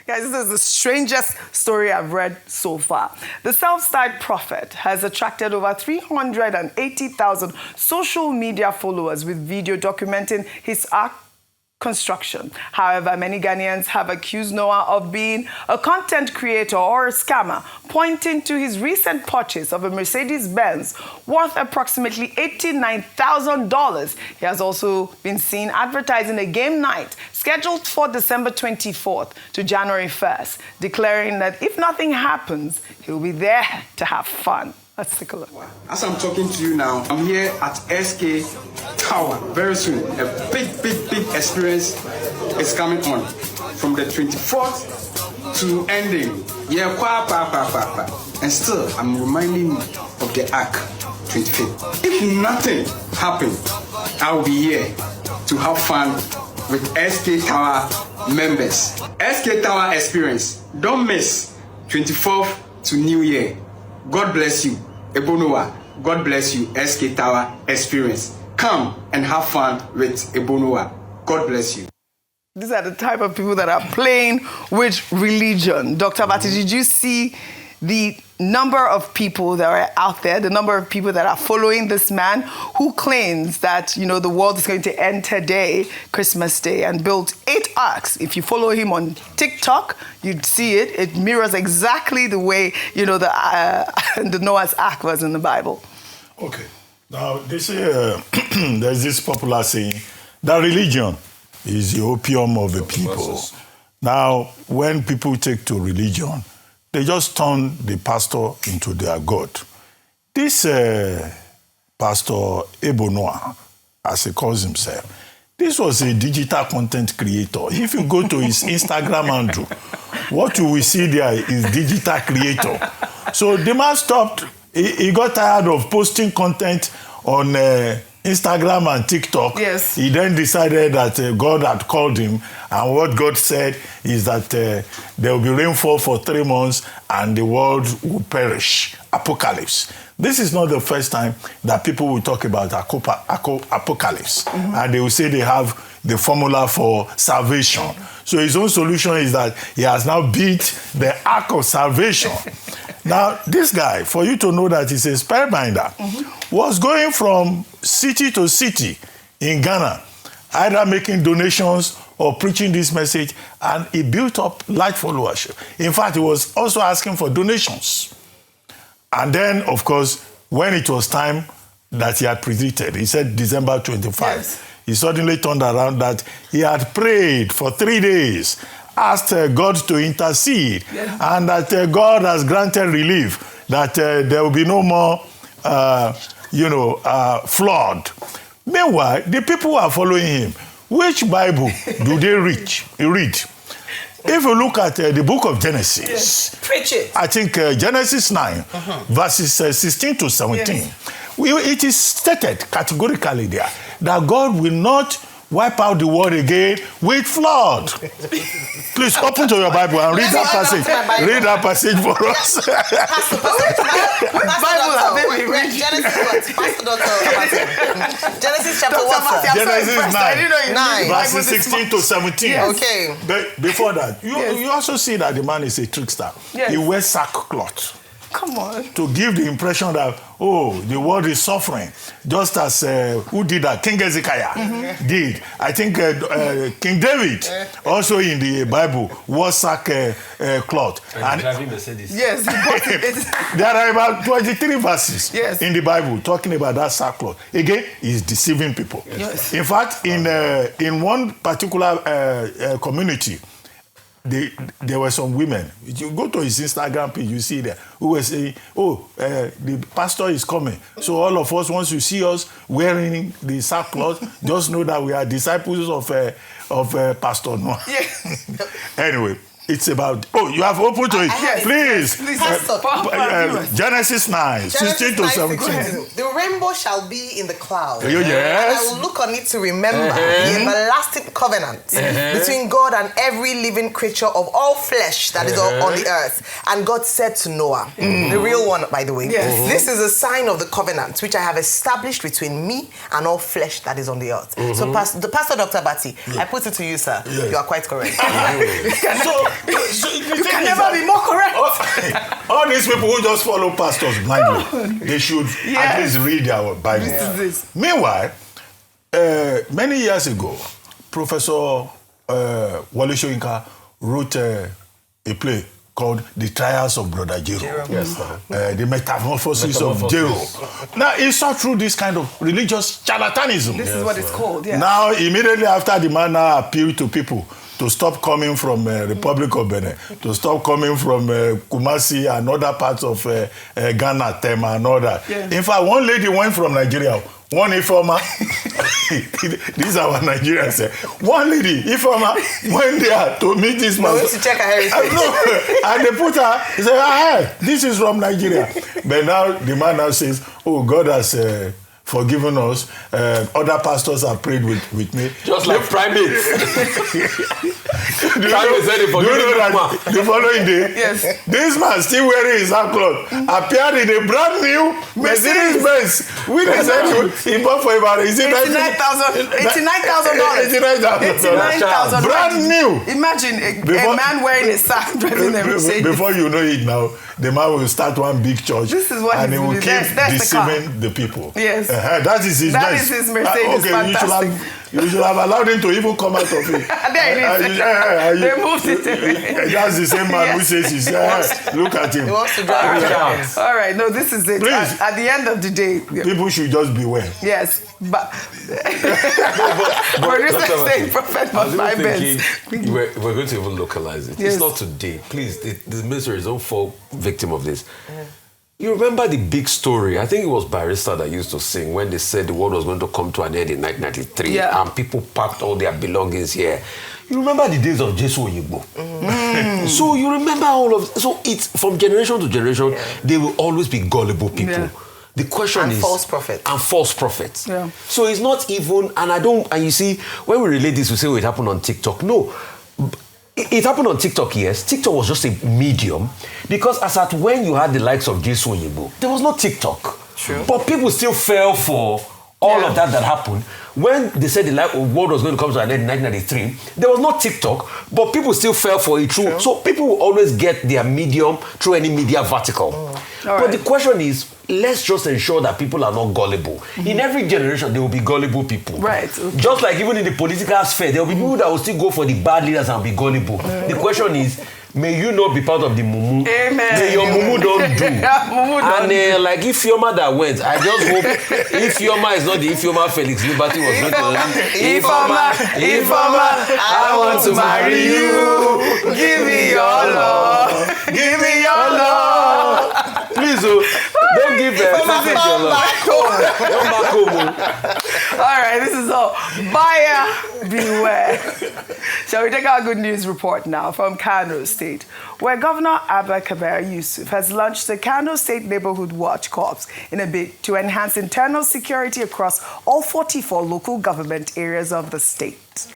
Speaker 2: Guys, this is the strangest story I've read so far. The self-styled prophet has attracted over 380,000 social media followers with video documenting his ark construction. However, many Ghanaians have accused Noah of being a content creator or a scammer, pointing to his recent purchase of a Mercedes-Benz worth approximately $89,000. He has also been seen advertising a game night scheduled for December 24th to January 1st, declaring that if nothing happens, he'll be there to have fun. Let's take a look.
Speaker 8: As I'm talking to you now, I'm here at SK Tower. Very soon, a big experience is coming on. From the 24th to ending. Yeah, and still, I'm reminding you of the Ark 25th. If nothing happened, I'll be here to have fun with SK Tower members. SK Tower experience. Don't miss 24th to New Year. God bless you, Ebo Noah. God bless you, SK Tower experience. Come and have fun with Ebo Noah. God bless you.
Speaker 2: These are the type of people that are playing with religion. Dr. Bati, did you see the number of people that are out there, the number of people that are following this man who claims that, you know, the world is going to end today, Christmas Day, and built 8 arks. If you follow him on TikTok, you'd see it. It mirrors exactly the way, you know, the Noah's Ark was in the Bible.
Speaker 1: Okay. Now, there's this popular saying that religion is the opium of the people. Now, when people take to religion, they just turn the pastor into their god. This Pastor Ebonoa, as he calls himself, this was a digital content creator. If you go to his Instagram handle, what you will see there is digital creator. So the man stopped. He got tired of posting content on Instagram and TikTok.
Speaker 2: Yes.
Speaker 1: He then decided that God had called him, and what God said is that there will be rainfall for 3 months and the world will perish. Apocalypse. This is not the first time that people will talk about apocalypse. Mm-hmm. And they will say they have the formula for salvation. So his own solution is that he has now beat the ark of salvation. Now, this guy, for you to know that he's a spellbinder, was going from city to city in Ghana, either making donations or preaching this message, and he built up large followership. In fact, he was also asking for donations. And then, of course, when it was time that he had predicted, he said December 25, yes. He suddenly turned around that he had prayed for 3 days, asked God to intercede, yes. And that God has granted relief, that there will be no more, flood. Meanwhile, the people who are following him, which Bible do they read? If you look at the book of Genesis,
Speaker 6: yes. Preach it.
Speaker 1: I think Genesis 9, verses 16 to 17, yes. It is stated categorically there that God will not wipe out the world again with flood. Please open to your Bible and read that passage. Read that passage for us.
Speaker 4: Genesis chapter what?
Speaker 1: Genesis
Speaker 4: 9,
Speaker 1: verses 16 to 17.
Speaker 4: Yes. Okay.
Speaker 1: But before that, you also see that the man is a trickster. Yes. He wears sackcloth.
Speaker 2: Come on.
Speaker 1: To give the impression that, the world is suffering. Just as, who did that? King Hezekiah did. I think King David, also in the Bible, wore sackcloth.
Speaker 3: And driving Mercedes.
Speaker 2: Yes.
Speaker 1: There are about 23 verses in the Bible talking about that sackcloth. Again, he's deceiving people.
Speaker 2: Yes.
Speaker 1: In fact, in one particular community, there were some women. You go to his Instagram page, you see there, who were saying, the pastor is coming. So all of us, once you see us wearing the sackcloth, just know that we are disciples of Pastor Noah. Yes. Anyway, it's about, you have opened to it. Please. Genesis 9, 16 to 17.
Speaker 4: The rainbow shall be in the cloud.
Speaker 1: Yes.
Speaker 4: And I will look on it to remember the everlasting covenant between God and every living creature of all flesh that is on the earth. And God said to Noah, the real one, by the way, this is a sign of the covenant which I have established between me and all flesh that is on the earth. So, Pastor Dr. Bati, I put it to you, sir. Yes. You are quite correct.
Speaker 2: You can never be more correct.
Speaker 1: All these people who just follow pastors blindly, they should at least read our Bible. Meanwhile, many years ago, Professor Wale Soyinka wrote a play called The Trials of Brother Jero.
Speaker 3: Yes,
Speaker 1: the Metamorphosis of Jero. Now, he saw through this kind of religious charlatanism.
Speaker 2: This is what it's called,
Speaker 1: Now, immediately after the man now appealed to people to stop coming from Republic of Benin, to stop coming from Kumasi and other parts of Ghana, Tema and all that. Yeah. In fact, one lady went from Nigeria, one informer, these are our Nigerians, one lady, informer, went there to meet this man.
Speaker 4: To check her heritage.
Speaker 1: And they put her, he said, this is from Nigeria. But now the man now says, God has for giving us. Other pastors have prayed with me.
Speaker 3: Just like primates.
Speaker 1: Do you know that the following day, this man still wearing his sackcloth appeared in a brand new Mercedes Benz. We decided he bought for about
Speaker 2: $89,000. $89,000.
Speaker 1: Brand new.
Speaker 2: Imagine a man wearing a sack driving a Mercedes.
Speaker 1: Before you know it now, the man will start one big church.
Speaker 2: This is what
Speaker 1: and he will keep
Speaker 2: that's
Speaker 1: deceiving the people.
Speaker 2: Yes.
Speaker 1: That is his
Speaker 2: That is his Mercedes. Fantastic.
Speaker 1: You should have allowed him to even come out of it.
Speaker 2: There it is. They moved it.
Speaker 1: That's the same man who says he's look at him.
Speaker 4: He wants to drive around.
Speaker 2: All right, no, this is it.
Speaker 1: Please.
Speaker 2: At the end of the day,
Speaker 1: people should just beware.
Speaker 2: Yes, but producer saying prophet must buy beds.
Speaker 3: We're going to even localize it.
Speaker 2: Yes.
Speaker 3: It's not today. Please, the minister don't fall victim of this. You remember the big story? I think it was Barrister that used to sing when they said the world was going to come to an end in 1993 and people packed all their belongings here. You remember the days of Jesu Oyigbo. So you remember all of... So it's from generation to generation, they will always be gullible people.
Speaker 2: Yeah.
Speaker 3: The question is...
Speaker 4: false prophets.
Speaker 3: And false prophets.
Speaker 2: Yeah.
Speaker 3: So it's not even... And you see, when we relate this, we say, oh, it happened on TikTok. No. It happened on TikTok, yes. TikTok was just a medium because as at when you had the likes of Jesu Oyigbo, there was no TikTok.
Speaker 4: True.
Speaker 3: But people still fell for all of that happened. When they said the world was going to come to an end in 1993, there was no TikTok, but people still fell for it through. So people will always get their medium through any media vertical. But the question is, let's just ensure that people are not gullible. In every generation, there will be gullible people.
Speaker 2: Right.
Speaker 3: Just like even in the political sphere, there will be people that will still go for the bad leaders and be gullible. The question is, may you not be part of the mumu.
Speaker 2: Amen.
Speaker 3: May your mumu don't do. Like Ifeoma that went, I just hope Ifeoma is not the Ifeoma Felix Liberty was going to.
Speaker 2: Ifeoma, I want to marry you. Give me your love. Give me your love.
Speaker 3: Please, don't give them. Don't back home.
Speaker 2: All right, this is all. Buyer beware. Shall we take our good news report now from Kano State, where Governor Abba Kabir Yusuf has launched the Kano State Neighborhood Watch Corps in a bid to enhance internal security across all 44 local government areas of the state.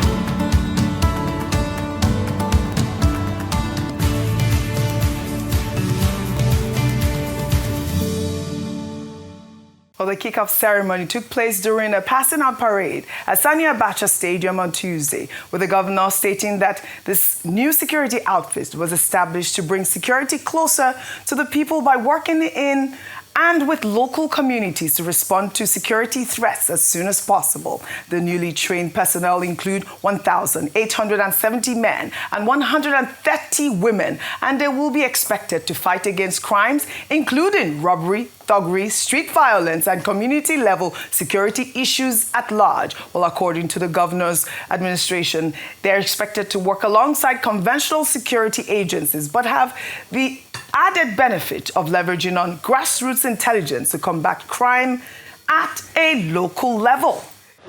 Speaker 2: Well, the kickoff ceremony took place during a passing out parade at Sani Abacha Stadium on Tuesday, with the governor stating that this new security outfit was established to bring security closer to the people by working in and with local communities to respond to security threats as soon as possible. The newly trained personnel include 1,870 men and 130 women, and they will be expected to fight against crimes, including robbery, thuggery, street violence, and community-level security issues at large. Well, according to the governor's administration, they're expected to work alongside conventional security agencies, but have the added benefit of leveraging on grassroots intelligence to combat crime at a local level.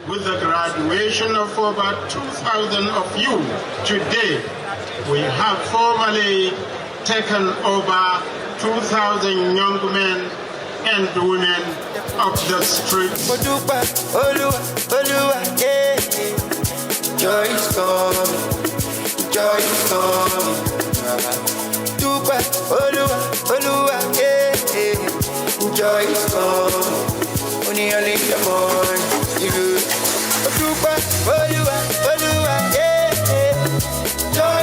Speaker 9: With the graduation of over 2,000 of you today, we have formally taken over 2,000 young men and women of the streets.
Speaker 10: Joy is coming, joy is coming. Joy is coming. Only a little more. Joy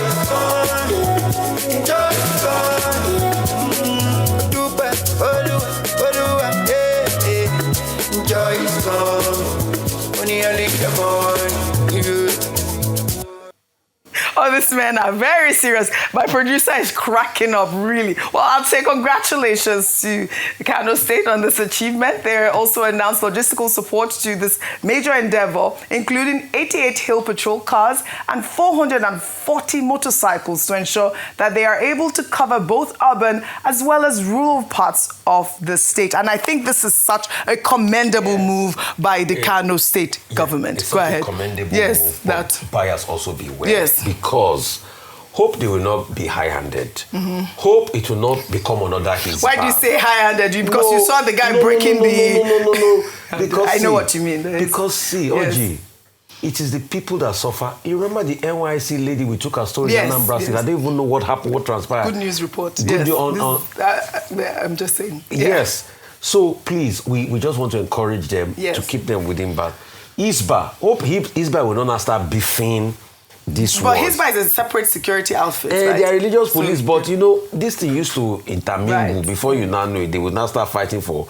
Speaker 10: is coming. Joy is coming. Joy is coming. Only a little more.
Speaker 2: Oh, these men are very serious. My producer is cracking up, really. Well, I'll say congratulations to Kano State on this achievement. They also announced logistical support to this major endeavor, including 88 Hill Patrol cars and 440 motorcycles to ensure that they are able to cover both urban as well as rural parts of the state. And I think this is such a commendable move by the Kano State government.
Speaker 3: It's
Speaker 2: Go ahead.
Speaker 3: Commendable
Speaker 2: yes,
Speaker 3: move,
Speaker 2: that
Speaker 3: buyers also beware.
Speaker 2: Yes.
Speaker 3: Because Hope they will not be high-handed. Hope it will not become another Hizbah.
Speaker 2: Why do you say high-handed? Because you saw the guy breaking
Speaker 3: No. Because
Speaker 2: I know what you mean.
Speaker 3: Because see, Oji, it is the people that suffer. You remember the NYC lady we took her story in Anambra State? I don't even know what happened, what transpired.
Speaker 2: Good news report.
Speaker 3: Good
Speaker 2: I'm just saying.
Speaker 3: Yes. So please, we just want to encourage them to keep them within. But Hizbah, hope Hizbah will not start beefing this war.
Speaker 2: But Hizbah is a separate security outfit, right?
Speaker 3: They are religious police, but you know, this thing used to intermingle before you now know it. They will now start fighting for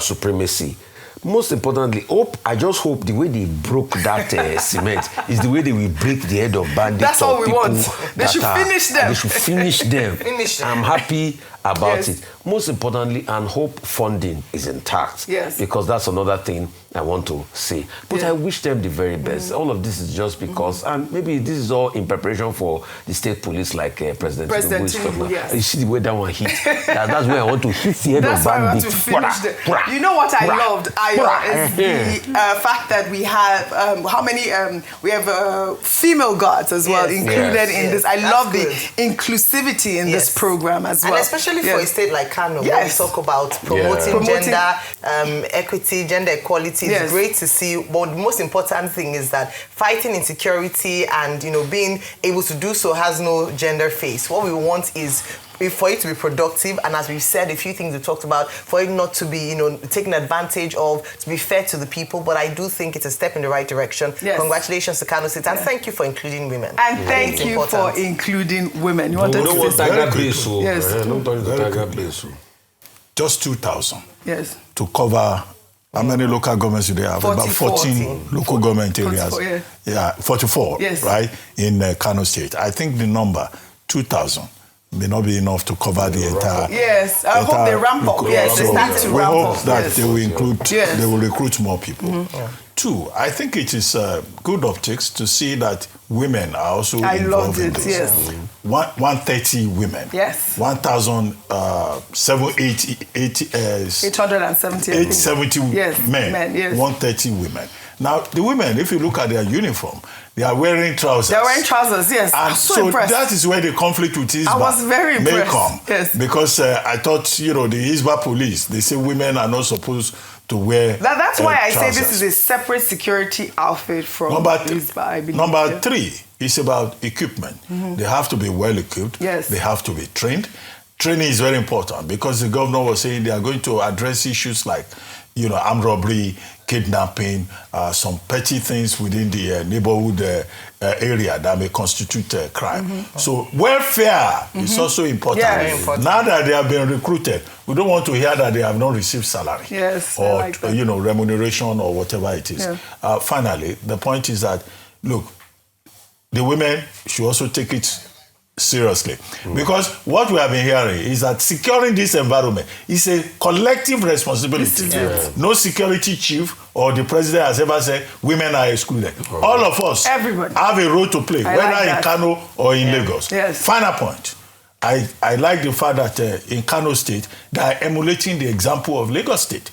Speaker 3: supremacy. Most importantly, I just hope the way they broke that cement is the way they will break the head of bandits.
Speaker 2: That's all we want. They should finish them.
Speaker 3: They should finish them. I'm happy about it. Most importantly, and hope funding is intact.
Speaker 2: Yes.
Speaker 3: Because that's another thing I want to say. But I wish them the very best. All of this is just because, and maybe this is all in preparation for the state police, like President Tinubu.
Speaker 2: Yes.
Speaker 3: You see the way that one hit. That's where I want to hit the head of bandits.
Speaker 2: That's why I want to finish them. You know what I loved, is the fact that we have we have female guards as well included in this. I love the inclusivity in this program as well.
Speaker 4: And especially for a state like Kano, where we talk about promoting gender equity, gender equality. It's great to see. But the most important thing is that fighting insecurity and being able to do so has no gender face. What we want is for it to be productive, and as we've said, a few things we talked about, for it not to be, taken advantage of, to be fair to the people. But I do think it's a step in the right direction. Yes. Congratulations to Kano State, and thank you for including women.
Speaker 2: And thank you for including women. You wanted to say
Speaker 1: just 2,000.
Speaker 2: Yes.
Speaker 1: To cover how many local governments do they have? About 14 local government areas. 44, right, in Kano State. I think the number 2,000 may not be enough to cover the entire.
Speaker 2: Yes, I hope they ramp up. Yes, they start to ramp up.
Speaker 1: We hope that they will include. They will recruit more people. Two, I think it is good optics to see that women are also involved in this.
Speaker 2: Yes.
Speaker 1: 130 women.
Speaker 2: Yes.
Speaker 1: 870 men. Yes. 130 women. Now, the women, if you look at their uniform, they are wearing trousers.
Speaker 2: They're wearing trousers, yes.
Speaker 1: And so that is where the conflict with Hizbah
Speaker 2: I was very impressed.
Speaker 1: may come.
Speaker 2: Yes.
Speaker 1: Because I thought, the Hizbah police, they say women are not supposed to wear
Speaker 2: That's why I
Speaker 1: trousers.
Speaker 2: say this is a separate security outfit from Hizbah, I believe.
Speaker 1: Number three is about equipment. They have to be well equipped.
Speaker 2: Yes.
Speaker 1: They have to be trained. Training is very important because the governor was saying they are going to address issues like, armed robbery, kidnapping, some petty things within the neighborhood area that may constitute crime. So welfare is also important.
Speaker 2: Yes.
Speaker 1: Now that they have been recruited, we don't want to hear that they have not received salary or remuneration or whatever it is.
Speaker 2: Yeah.
Speaker 1: Finally, the point is that, look, the women should also take it seriously. Because what we have been hearing is that securing this environment is a collective responsibility. No security chief or the president has ever said women are excluded. All of us have a role to play, whether in Kano or in Lagos.
Speaker 2: Yes.
Speaker 1: Final point. I like the fact that in Kano State, they are emulating the example of Lagos State.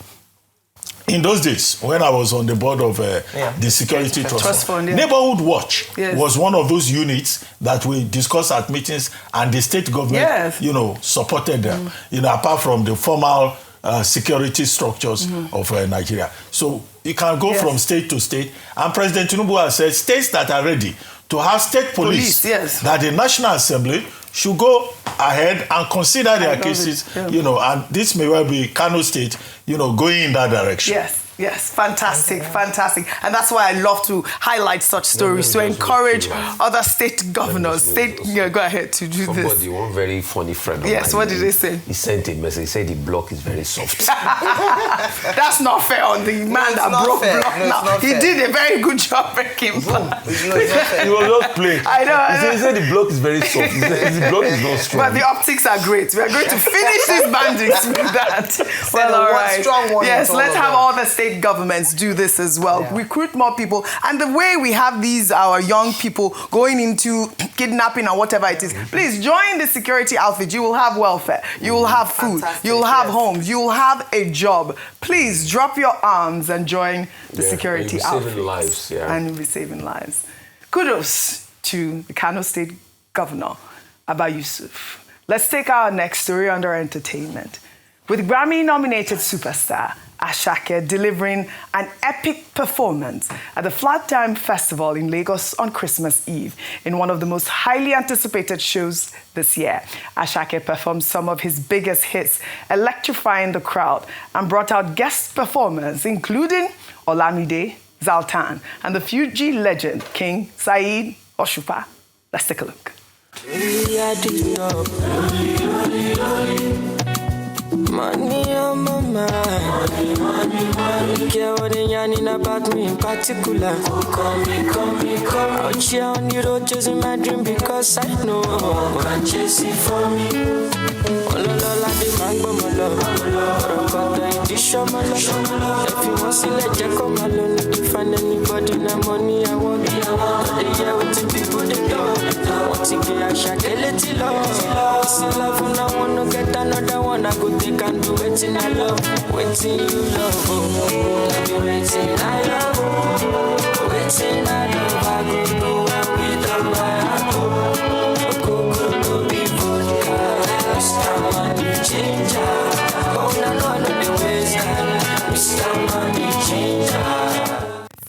Speaker 1: In those days, when I was on the board of the Security Trust Fund, Neighborhood Watch was one of those units that we discussed at meetings, and the state government, supported them, apart from the formal security structures of Nigeria. So you can go from state to state, and President Tinubu has said states that are ready to have state police that the National Assembly should go ahead and consider their cases, and this may well be Kano State, going in that direction.
Speaker 2: Yes, fantastic. And that's why I love to highlight such stories, to encourage other state governors. Go ahead to do this.
Speaker 3: One very funny friend of mine.
Speaker 2: Yes, what did they say?
Speaker 3: He sent a message. He said the block is very soft.
Speaker 2: That's not fair on the man that broke block now. He did a very good job breaking block.
Speaker 3: He was just playing.
Speaker 2: I know.
Speaker 3: He said the block is very soft. He said the block is not strong.
Speaker 2: But the optics are great. We are going to finish these bandits with that. Well, all right. Yes, let's have all the state governments do this as well. Recruit more people. And the way we have our young people going into kidnapping or whatever it is, please join the security outfit. You will have welfare. You will have food. You will have homes. You will have a job. Please drop your arms and join the security outfit.
Speaker 3: Saving lives,
Speaker 2: And you'll be saving lives. Kudos to the Kano State Governor. Abba Yusuf. Let's take our next story under entertainment. With Grammy-nominated superstar Asake delivering an epic performance at the Flat Time Festival in Lagos on Christmas Eve in one of the most highly anticipated shows this year. Asake performed some of his biggest hits, electrifying the crowd, and brought out guest performers including Olamide, Zaltan, and the Fuji legend King Saheed Osupa. Let's take a look.
Speaker 10: Money on my mind. Money. Care what they yarning about me in particular. Call me. Out here on the road chasing my dream because I know I can chase it for me. Ololola the mango my love. Rokoto in the show my love. If you want to let you come alone, if you find anybody na money I want. They hear what the people they do. Want to get a shake a little love. See love and I want to get another one. I go take and do waiting I love, waiting you love, I be waiting I love, waiting I love, I go know I'm without my heart, go be vodka, Mr. Money Changer, oh no, the ways Mr. Money Changer.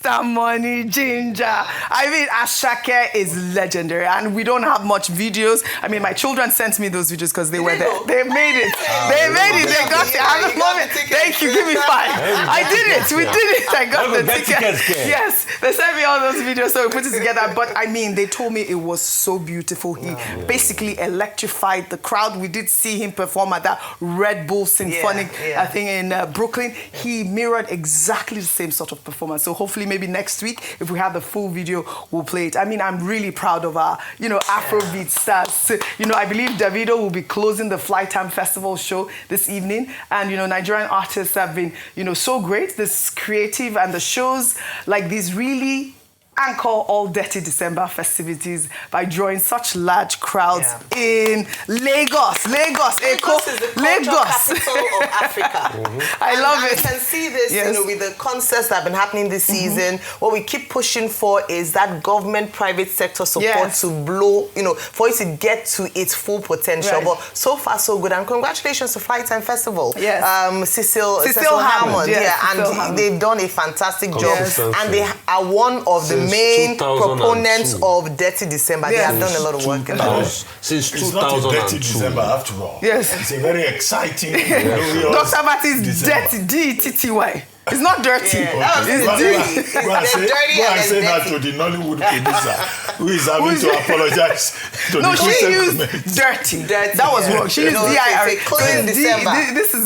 Speaker 2: Mr. Money Ginger. I mean, Asake is legendary, and we don't have much videos. I mean, my children sent me those videos because they were there. They made it. They made it. They got it. I have a moment. Thank you. Give me 5. I did it. We did it. I got the tickets. Yes, they sent me all those videos, so we put it together. But I mean, they told me it was so beautiful. He basically electrified the crowd. We did see him perform at that Red Bull Symphonic, I think in Brooklyn. He mirrored exactly the same sort of performance. So hopefully, maybe next week, if we have the full video, we'll play it. I mean, I'm really proud of our, Afrobeat stars. I believe Davido will be closing the Flight Time Festival show this evening. And, Nigerian artists have been, so great. This creative and the shows like these really anchor all Dirty December festivities by drawing such large crowds in Lagos. Lagos is the
Speaker 4: capital of Africa.
Speaker 2: I love it.
Speaker 4: I can see this, with the concerts that have been happening this season. What we keep pushing for is that government-private sector support to blow, for it to get to its full potential. Right. But so far, so good. And congratulations to Flight Time Festival. Yes. Cecil Hammond. And they've done a fantastic job. Yes. And they are one of the main proponents of Dirty December. They have done a lot of work in that.
Speaker 1: Since 2002. It's not a Dirty December after all.
Speaker 2: Yes.
Speaker 1: It's a very exciting,
Speaker 2: Dr. Bat is dirty, D-E-T-T-Y. It's not dirty. It's
Speaker 1: dirty. Go and say that to the Nollywood producer who is having to apologize to the
Speaker 2: she used dirty. That was wrong. She used D-I-R.
Speaker 4: It's a clean December.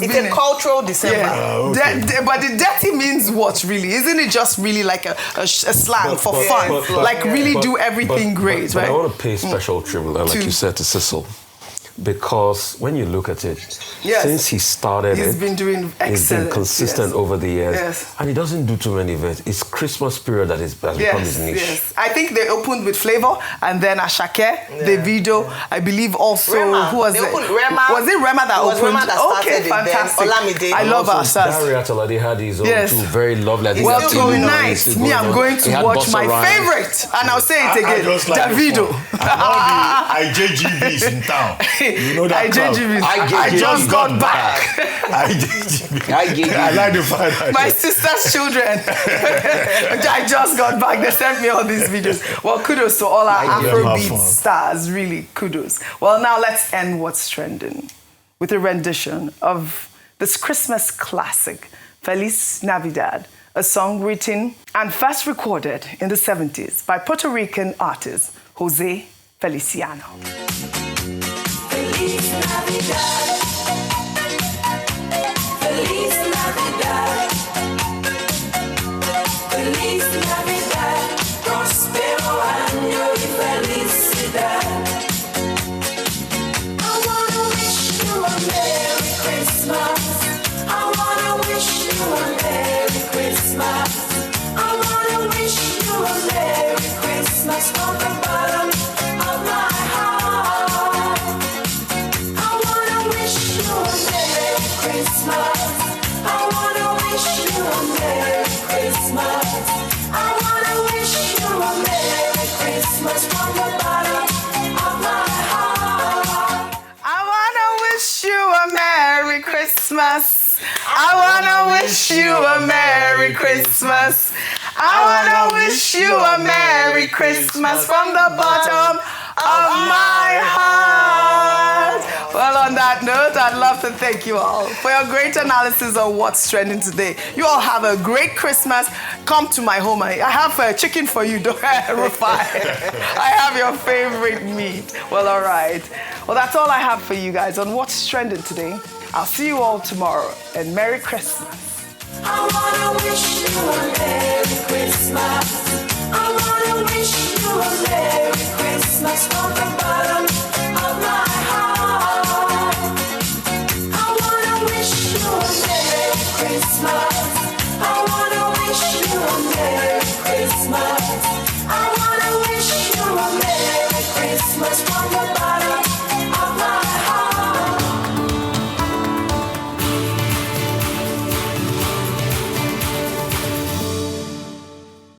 Speaker 4: It's a cultural December.
Speaker 2: Yeah. But the dirty means what, really? Isn't it just really like a slang for fun? Really do everything great, right?
Speaker 3: But I want to pay special tribute, like you said, to Cecil. Because when you look at it, since he started
Speaker 2: he's been doing excellent.
Speaker 3: He's been consistent over the years. And he doesn't do too many events. It's Christmas period that has become his niche.
Speaker 2: Yes. I think they opened with Flavor and then Asake, Davido, I believe also,
Speaker 4: Rema.
Speaker 2: Who was it?
Speaker 4: Rema.
Speaker 2: Was it Rema that opened?
Speaker 4: Rema that
Speaker 2: okay, fantastic.
Speaker 4: Olamide.
Speaker 2: I love our stars.
Speaker 3: Dari Atolade had his own too, very lovely.
Speaker 2: Well, tonight, I'm going to watch my favorite, and I'll say it again, Davido.
Speaker 1: And all the IJGBs in town. You know that
Speaker 2: I just got back.
Speaker 1: I like the fact that
Speaker 2: my sister's children. I just got back. They sent me all these videos. Well, kudos to all our Afrobeat stars. Really, kudos. Well, now let's end what's trending with a rendition of this Christmas classic, Feliz Navidad, a song written and first recorded in the 70s by Puerto Rican artist Jose Feliciano.
Speaker 11: Feliz Navidad, Feliz Navidad, Feliz Navidad, prospero año y felicidad. I wanna wish you a Merry Christmas. I wanna wish you a Merry Christmas. I wanna wish you a Merry Christmas from the bottom of my heart. Christmas. I wanna wish you a Merry Christmas. I wanna wish you a Merry Christmas from the bottom of my heart.
Speaker 2: Christmas. I wanna wish you a Merry Christmas. I wanna wish you a Merry Christmas from the bottom of my heart. Well, on that note, I'd love to thank you all for your great analysis on what's trending today. You all have a great Christmas. Come to my home. I have a chicken for you, Rufai. I have your favorite meat. Well, all right. Well, that's all I have for you guys on what's trending today. I'll see you all tomorrow, and Merry Christmas.
Speaker 11: I wanna wish you a Merry Christmas. I wanna wish you a Merry Christmas from the bottom